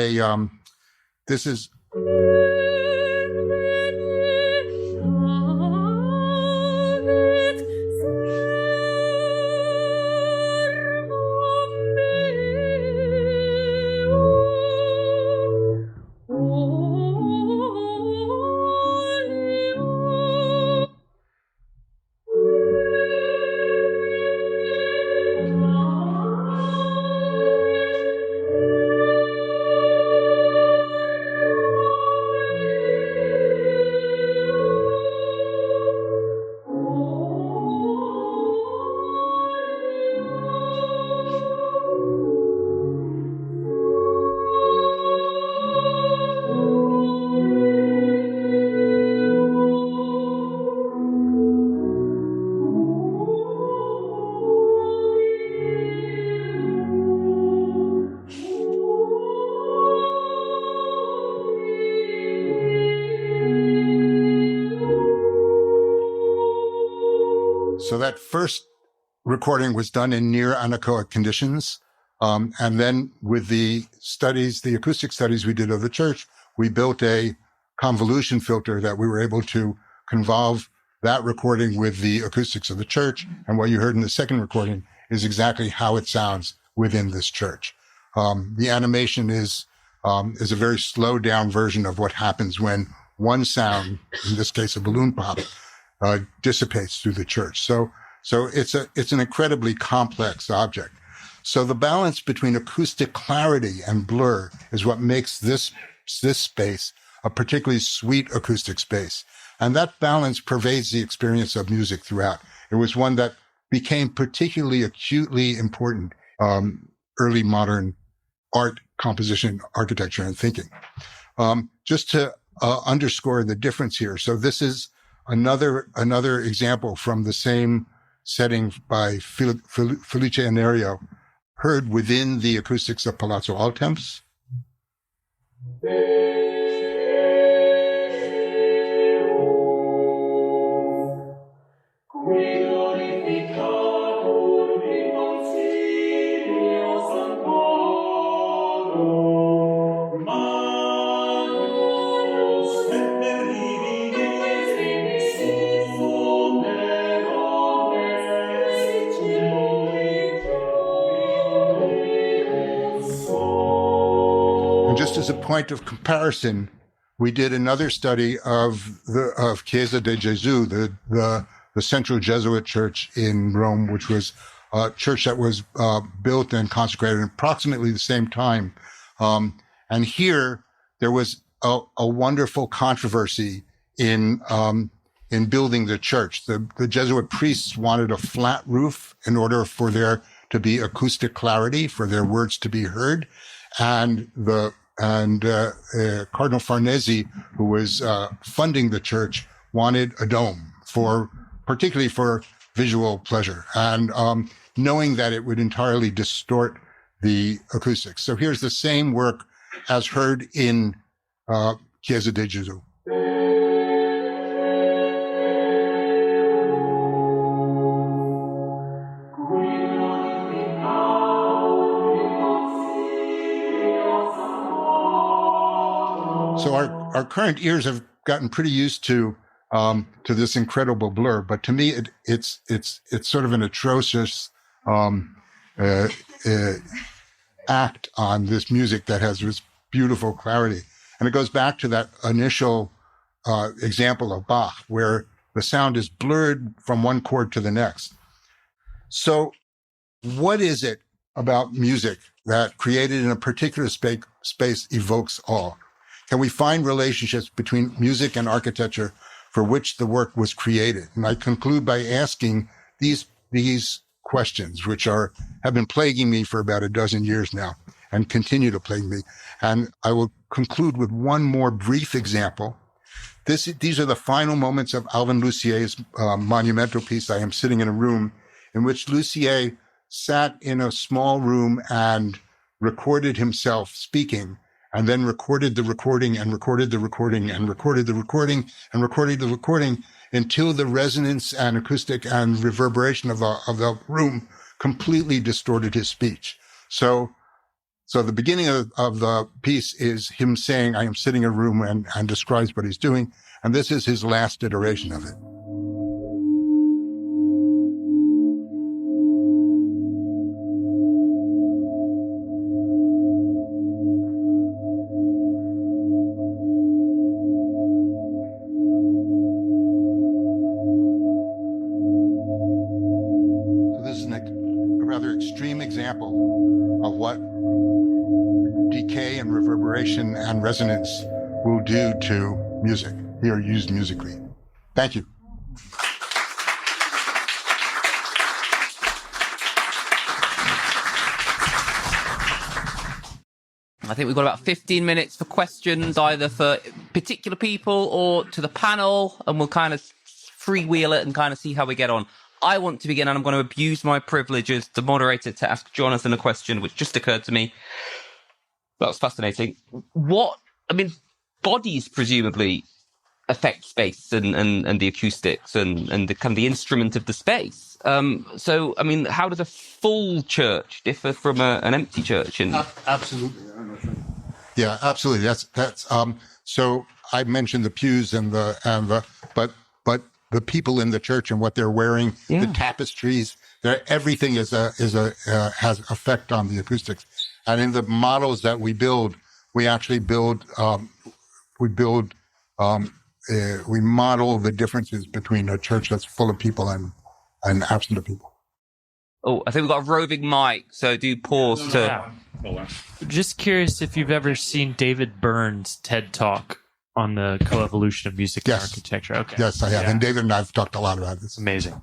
So that first recording was done in near anechoic conditions. And then with the acoustic studies we did of the church, we built a convolution filter that we were able to convolve that recording with the acoustics of the church. And what you heard in the second recording is exactly how it sounds within this church. The animation is a very slowed down version of what happens when one sound, in this case a balloon pop, dissipates through the church. So it's an incredibly complex object. So the balance between acoustic clarity and blur is what makes this space a particularly sweet acoustic space. And that balance pervades the experience of music throughout. It was one that became particularly acutely important, early modern art, composition, architecture, and thinking. Just to underscore the difference here. So this is another example from the same setting by Felice Anerio, heard within the acoustics of Palazzo Altemps. Just as a point of comparison, we did another study of Chiesa de Gesù, the central Jesuit church in Rome, which was a church that was built and consecrated at approximately the same time. And here there was a wonderful controversy in building the church. The Jesuit priests wanted a flat roof in order for there to be acoustic clarity, for their words to be heard, and Cardinal Farnese, who was funding the church, wanted a dome particularly for visual pleasure, and knowing that it would entirely distort the acoustics. So here's the same work as heard in Chiesa de Gesù. So our current ears have gotten pretty used to this incredible blur, but to me it's sort of an atrocious act on this music that has this beautiful clarity, and it goes back to that initial example of Bach, where the sound is blurred from one chord to the next. So, what is it about music that created in a particular space evokes awe? Can we find relationships between music and architecture for which the work was created? And I conclude by asking these questions, which have been plaguing me for about a dozen years now and continue to plague me. And I will conclude with one more brief example. These are the final moments of Alvin Lucier's monumental piece, I Am Sitting in a Room, in which Lucier sat in a small room and recorded himself speaking, and then recorded the recording and recorded the recording and recorded the recording and recorded the recording until the resonance and acoustic and reverberation of the room completely distorted his speech. So the beginning of the piece is him saying, I am sitting in a room, and describes what he's doing. And this is his last iteration of it. Of what decay and reverberation and resonance will do to music, here used musically. Thank you. I think we've got about 15 minutes for questions, either for particular people or to the panel, and we'll kind of freewheel it and kind of see how we get on. I want to begin, and I'm going to abuse my privilege as the moderator to ask Jonathan a question, which just occurred to me. That was fascinating. Bodies presumably affect space and the acoustics and the kind of the instrument of the space. So, I mean, how does a full church differ from an empty church? Absolutely. Yeah, absolutely. That's so I mentioned the pews and but the people in the church and what they're wearing, the tapestries, everything has effect on the acoustics. And in the models that we build, we actually we model the differences between a church that's full of people and absent of people. Oh, I think we've got a roving mic, so do pause to... Just curious if you've ever seen David Byrne's TED Talk on the coevolution of music and architecture. Okay. Yes, I have. And David and I have talked a lot about this. Amazing.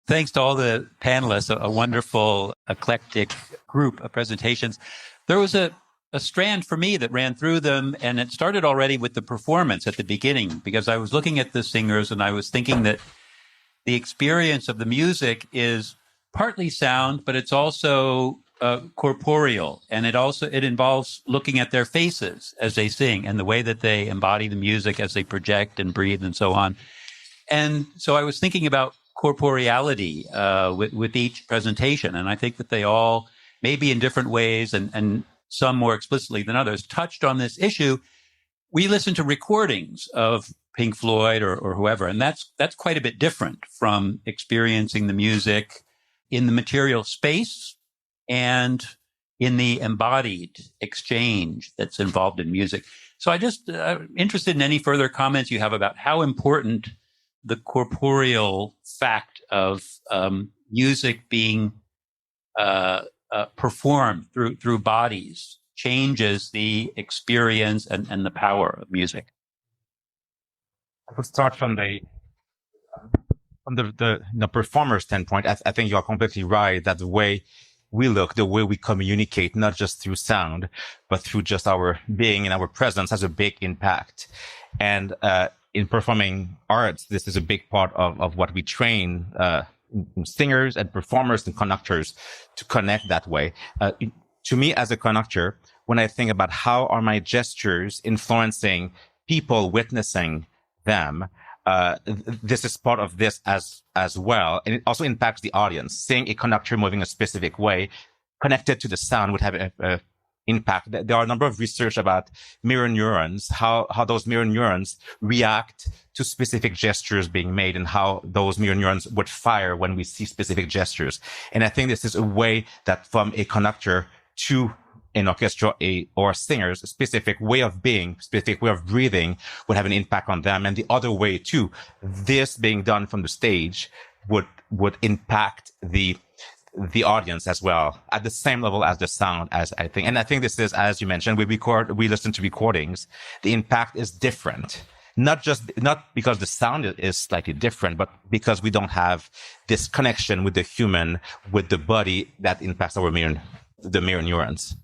Thanks to all the panelists, a wonderful, eclectic group of presentations. There was a strand for me that ran through them, and it started already with the performance at the beginning, because I was looking at the singers and I was thinking that the experience of the music is partly sound, but it's also corporeal, and it involves looking at their faces as they sing and the way that they embody the music as they project and breathe and so on. And so I was thinking about corporeality with each presentation, and I think that they all, maybe in different ways and some more explicitly than others, touched on this issue. We listen to recordings of Pink Floyd or whoever, and that's quite a bit different from experiencing the music in the material space and in the embodied exchange that's involved in music. So I just interested in any further comments you have about how important the corporeal fact of music being performed through bodies changes the experience and the power of music. I would start from the performer standpoint. I think you're completely right that the way we look, the way we communicate, not just through sound, but through just our being and our presence, has a big impact. And in performing arts, this is a big part of what we train singers and performers and conductors to connect that way. To me, as a conductor, when I think about how are my gestures influencing people witnessing them, this is part of this as well. And it also impacts the audience. Seeing a conductor moving a specific way connected to the sound would have an impact. There are a number of research about mirror neurons, how those mirror neurons react to specific gestures being made and how those mirror neurons would fire when we see specific gestures. And I think this is a way that from a conductor to an orchestra or singers, a specific way of being, specific way of breathing would have an impact on them. And the other way too, this being done from the stage would impact the audience as well at the same level as the sound, as I think. And I think this is, as you mentioned, we listen to recordings. The impact is different. Not because the sound is slightly different, but because we don't have this connection with the human, with the body that impacts the mirror neurons.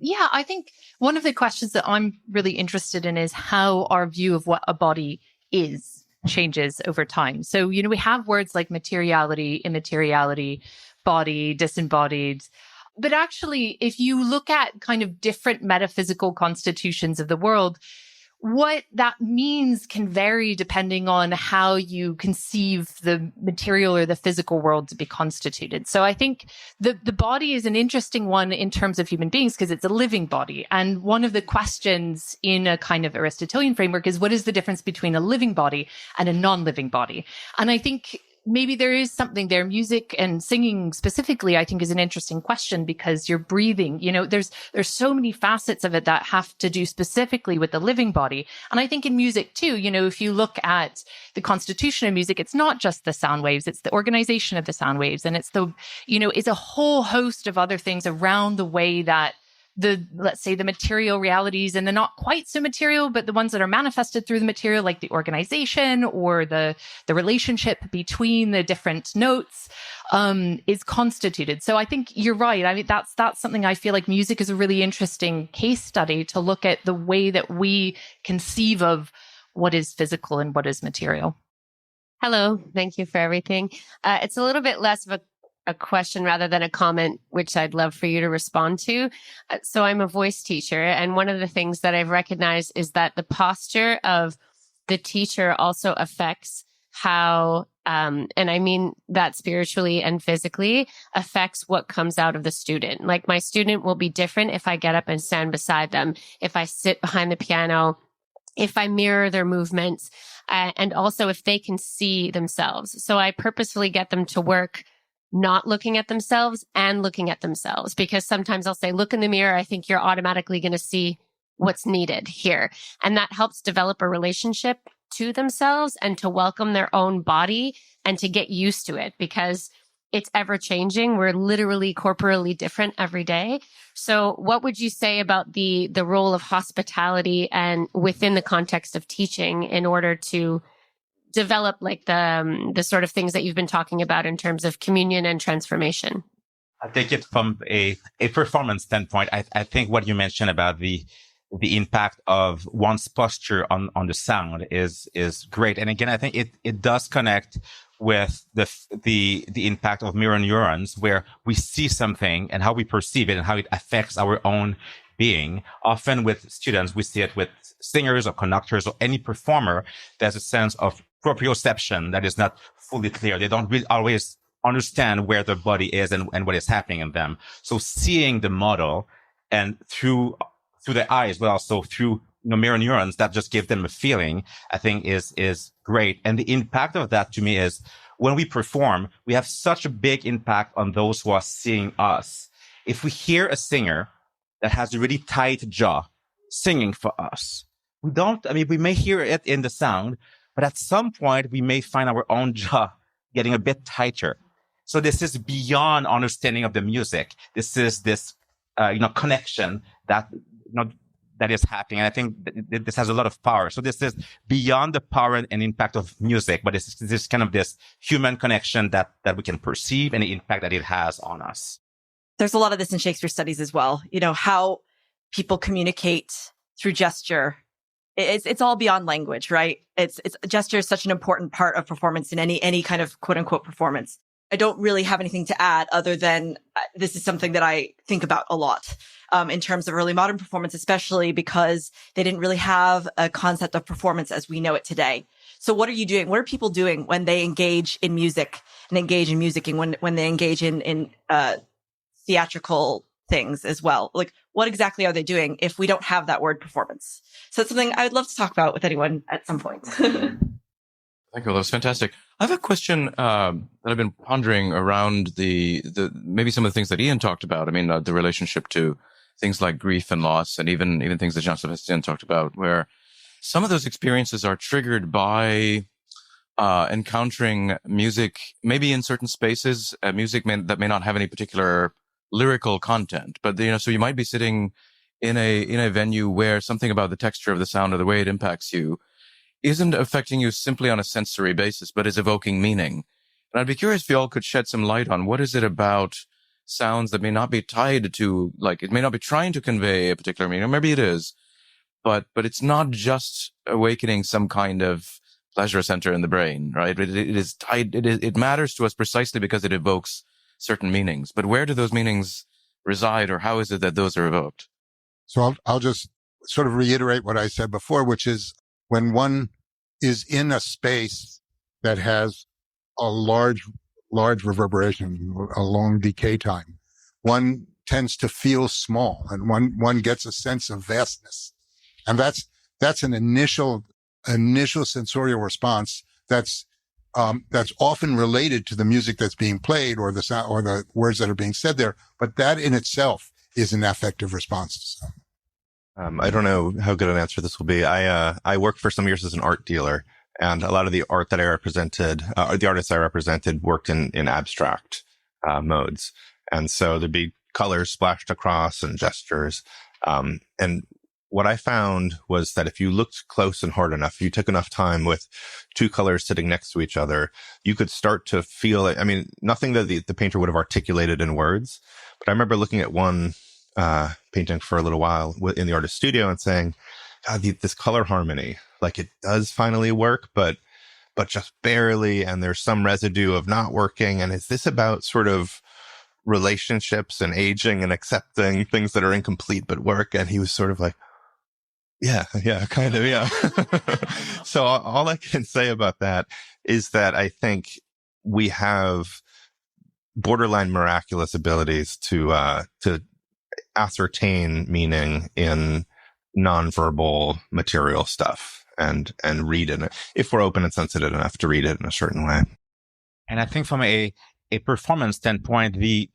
Yeah, I think one of the questions that I'm really interested in is how our view of what a body is changes over time. So, we have words like materiality, immateriality, body, disembodied. But actually, if you look at kind of different metaphysical constitutions of the world, what that means can vary depending on how you conceive the material or the physical world to be constituted. So I think the body is an interesting one in terms of human beings because it's a living body. And one of the questions in a kind of Aristotelian framework is, what is the difference between a living body and a non-living body? And I think maybe there is something there. Music and singing specifically, I think, is an interesting question because you're breathing. There's so many facets of it that have to do specifically with the living body. And I think in music too, if you look at the constitution of music, it's not just the sound waves, it's the organization of the sound waves. And it's it's a whole host of other things around the way that let's say the material realities and the not quite so material, but the ones that are manifested through the material, like the organization or the relationship between the different notes, is constituted. So I think you're right. I mean, that's something I feel like music is a really interesting case study to look at the way that we conceive of what is physical and what is material. Hello. Thank you for everything. It's a little bit less of a question rather than a comment, which I'd love for you to respond to. So I'm a voice teacher, and one of the things that I've recognized is that the posture of the teacher also affects how, and I mean that spiritually and physically, affects what comes out of the student. Like my student will be different if I get up and stand beside them, if I sit behind the piano, if I mirror their movements, and also if they can see themselves. So I purposefully get them to work not looking at themselves and looking at themselves, because sometimes I'll say, look in the mirror. I think you're automatically going to see what's needed here. And that helps develop a relationship to themselves and to welcome their own body and to get used to it, because it's ever changing. We're literally corporally different every day. So what would you say about the role of hospitality and within the context of teaching in order to develop like the sort of things that you've been talking about in terms of communion and transformation? I take it from a performance standpoint. I think what you mentioned about the impact of one's posture on the sound is great. And again, I think it does connect with the impact of mirror neurons, where we see something and how we perceive it and how it affects our own being. Often with students, we see it with singers or conductors or any performer. There's a sense of proprioception that is not fully clear. They don't really always understand where their body is and what is happening in them. So seeing the model and through their eyes, but also through mirror neurons that just give them a feeling, I think is great. And the impact of that to me is when we perform, we have such a big impact on those who are seeing us. If we hear a singer that has a really tight jaw singing for us, we may hear it in the sound, but at some point we may find our own jaw getting a bit tighter. So this is beyond understanding of the music. This is this, connection that, that is happening. And I think this has a lot of power. So this is beyond the power and impact of music, but it's this kind of this human connection that we can perceive and the impact that it has on us. There's a lot of this in Shakespeare studies as well. How people communicate through gesture. It's all beyond language, right? It's gesture is such an important part of performance in any kind of quote unquote performance. I don't really have anything to add other than this is something that I think about a lot in terms of early modern performance, especially because they didn't really have a concept of performance as we know it today. So what are you doing? What are people doing when they engage in music and engage in music and when they engage in theatrical things as well? Like, what exactly are they doing if we don't have that word performance? So it's something I would love to talk about with anyone at some point. Thank you. That was fantastic. I have a question that I've been pondering around the maybe some of the things that Ian talked about. I mean, the relationship to things like grief and loss, and even things that Jean-Sébastien talked about, where some of those experiences are triggered by encountering music, maybe in certain spaces, music that may not have any particular lyrical content, but so you might be sitting in a venue where something about the texture of the sound or the way it impacts you isn't affecting you simply on a sensory basis, but is evoking meaning. And I'd be curious if you all could shed some light on what is it about sounds that may not be tied to, like, it may not be trying to convey a particular meaning, or maybe it is, but it's not just awakening some kind of pleasure center in the brain, right? It is tied, it matters to us precisely because it evokes certain meanings. But where do those meanings reside, or how is it that those are evoked? So I'll just sort of reiterate what I said before, which is when one is in a space that has a large reverberation, a long decay time, one tends to feel small and one gets a sense of vastness. And that's an initial sensorial response that's often related to the music that's being played or the sound or the words that are being said there. But that in itself is an affective response. So. I don't know how good an answer this will be. I worked for some years as an art dealer, and a lot of the art that I represented, the artists I represented, worked in abstract modes, and so there'd be colors splashed across and gestures. And what I found was that if you looked close and hard enough, if you took enough time with two colors sitting next to each other, you could start to feel it. I mean, nothing that the painter would have articulated in words, but I remember looking at one painting for a little while in the artist studio and saying, God, this color harmony, like it does finally work, but just barely. And there's some residue of not working. And is this about sort of relationships and aging and accepting things that are incomplete but work? And he was sort of like, Yeah, kind of, yeah. So all I can say about that is that I think we have borderline miraculous abilities to ascertain meaning in nonverbal material stuff and read it if we're open and sensitive enough to read it in a certain way. And I think from a performance standpoint, the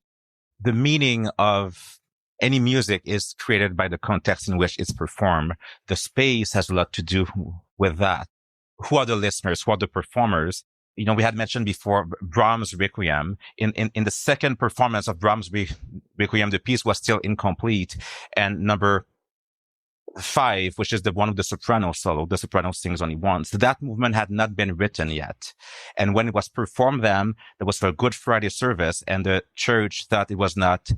meaning of any music is created by the context in which it's performed. The space has a lot to do with that. Who are the listeners? Who are the performers? You know, we had mentioned before Brahms' Requiem. In the second performance of Brahms' Requiem, the piece was still incomplete. And number 5, which is the one of the soprano solo, the soprano sings only once. That movement had not been written yet. And when it was performed then, that was for a Good Friday service, and the church thought it was not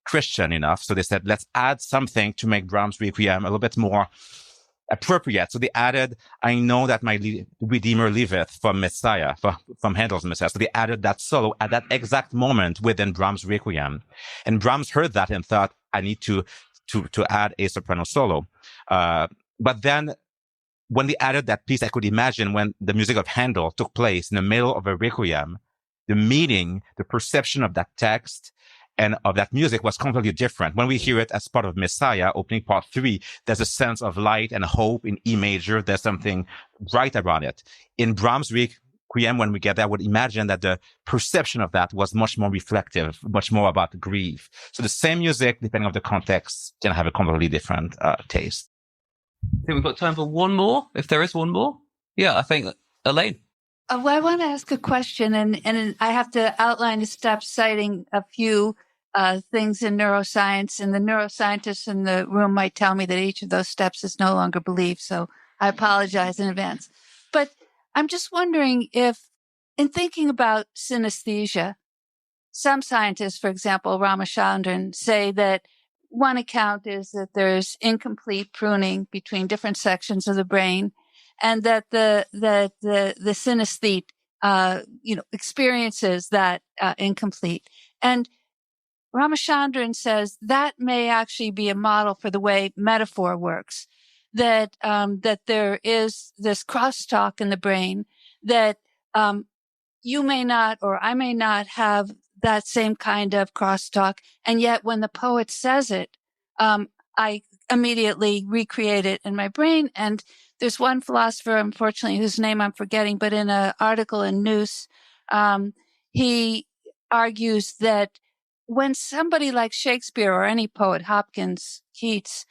Christian enough. So they said, let's add something to make Brahms' Requiem a little bit more appropriate. So they added, I know that my Redeemer liveth from Messiah, from Handel's Messiah. So they added that solo at that exact moment within Brahms' Requiem. And Brahms heard that and thought, I need to add a soprano solo. But then when they added that piece, I could imagine when the music of Handel took place in the middle of a Requiem, the meaning, the perception of that text and of that music was completely different. When we hear it as part of Messiah, opening part 3, there's a sense of light and hope in E major. There's something bright around it. In Brahms' Requiem, when we get there, I would imagine that the perception of that was much more reflective, much more about grief. So the same music, depending on the context, can have a completely different taste. I think we've got time for one more, if there is one more. Yeah, I think Elaine. Well, I want to ask a question, and I have to outline to stop citing a few things in neuroscience, and the neuroscientists in the room might tell me that each of those steps is no longer believed, so I apologize in advance. But I'm just wondering if, in thinking about synesthesia, some scientists, for example, Ramachandran, say that one account is that there's incomplete pruning between different sections of the brain, and that the synesthete, experiences that incomplete. And Ramachandran says that may actually be a model for the way metaphor works. That there is this crosstalk in the brain that you may not, or I may not have that same kind of crosstalk, and yet when the poet says it, I immediately recreate it in my brain. And there's one philosopher, unfortunately, whose name I'm forgetting, but in an article in News, he argues that when somebody like Shakespeare or any poet, Hopkins, Keats,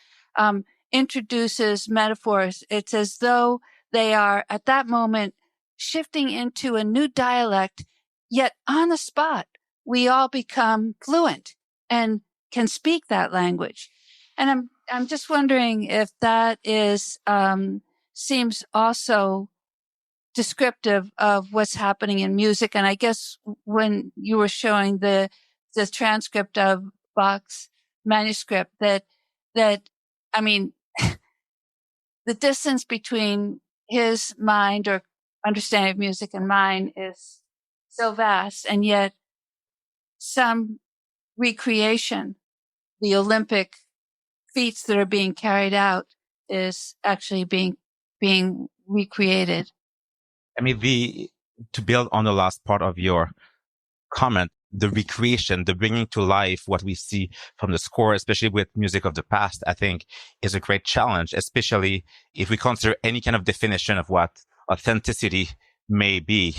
introduces metaphors, it's as though they are at that moment shifting into a new dialect, yet on the spot, we all become fluent and can speak that language. And I'm just wondering if that is, seems also descriptive of what's happening in music. And I guess when you were showing the transcript of Bach's manuscript, that I mean, the distance between his mind or understanding of music and mine is so vast, and yet some recreation, the Olympic feats that are being carried out, is actually being recreated. I mean, to build on the last part of your comment, the recreation, the bringing to life what we see from the score, especially with music of the past, I think is a great challenge, especially if we consider any kind of definition of what authenticity may be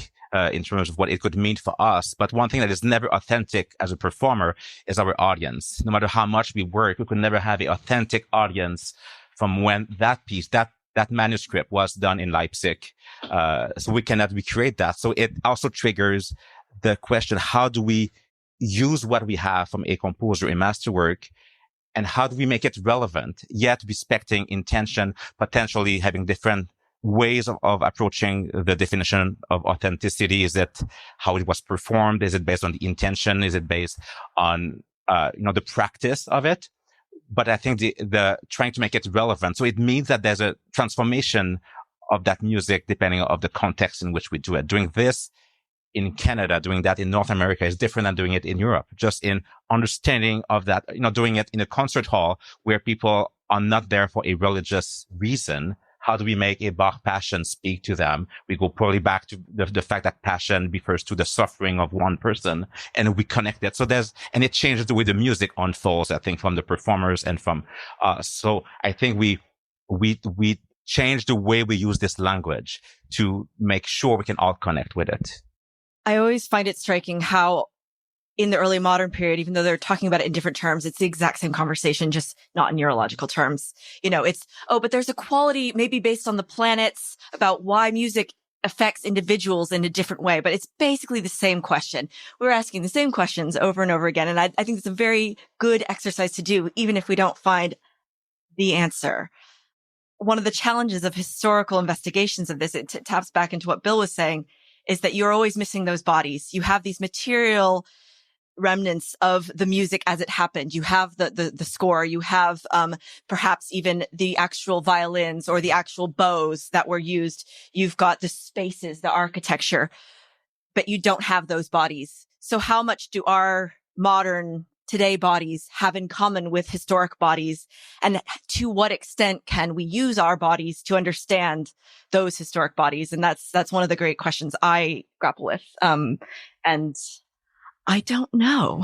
in terms of what it could mean for us. But one thing that is never authentic as a performer is our audience. No matter how much we work, we could never have an authentic audience from when that piece, that manuscript was done in Leipzig. So we cannot recreate that. So it also triggers the question, how do we use what we have from a composer, a masterwork, and how do we make it relevant, yet respecting intention, potentially having different ways of approaching the definition of authenticity? Is it how it was performed? Is it based on the intention? Is it based on, the practice of it? But I think the trying to make it relevant. So it means that there's a transformation of that music depending on the context in which we do it. Doing this in Canada, doing that in North America is different than doing it in Europe. Just in understanding of that, doing it in a concert hall where people are not there for a religious reason, how do we make a Bach passion speak to them? We go probably back to the fact that passion refers to the suffering of one person, and we connect it. So and it changes the way the music unfolds, I think, from the performers and from us. So I think we change the way we use this language to make sure we can all connect with it. I always find it striking how in the early modern period, even though they're talking about it in different terms, it's the exact same conversation, just not in neurological terms. It's, but there's a quality maybe based on the planets about why music affects individuals in a different way, but it's basically the same question. We're asking the same questions over and over again. And I think it's a very good exercise to do, even if we don't find the answer. One of the challenges of historical investigations of this, it taps back into what Bill was saying, is that you're always missing those bodies. You have these material remnants of the music as it happened. You have the score. You have, perhaps even the actual violins or the actual bows that were used. You've got the spaces, the architecture, but you don't have those bodies. So how much do our modern today bodies have in common with historic bodies? And to what extent can we use our bodies to understand those historic bodies? And that's one of the great questions I grapple with. And I don't know.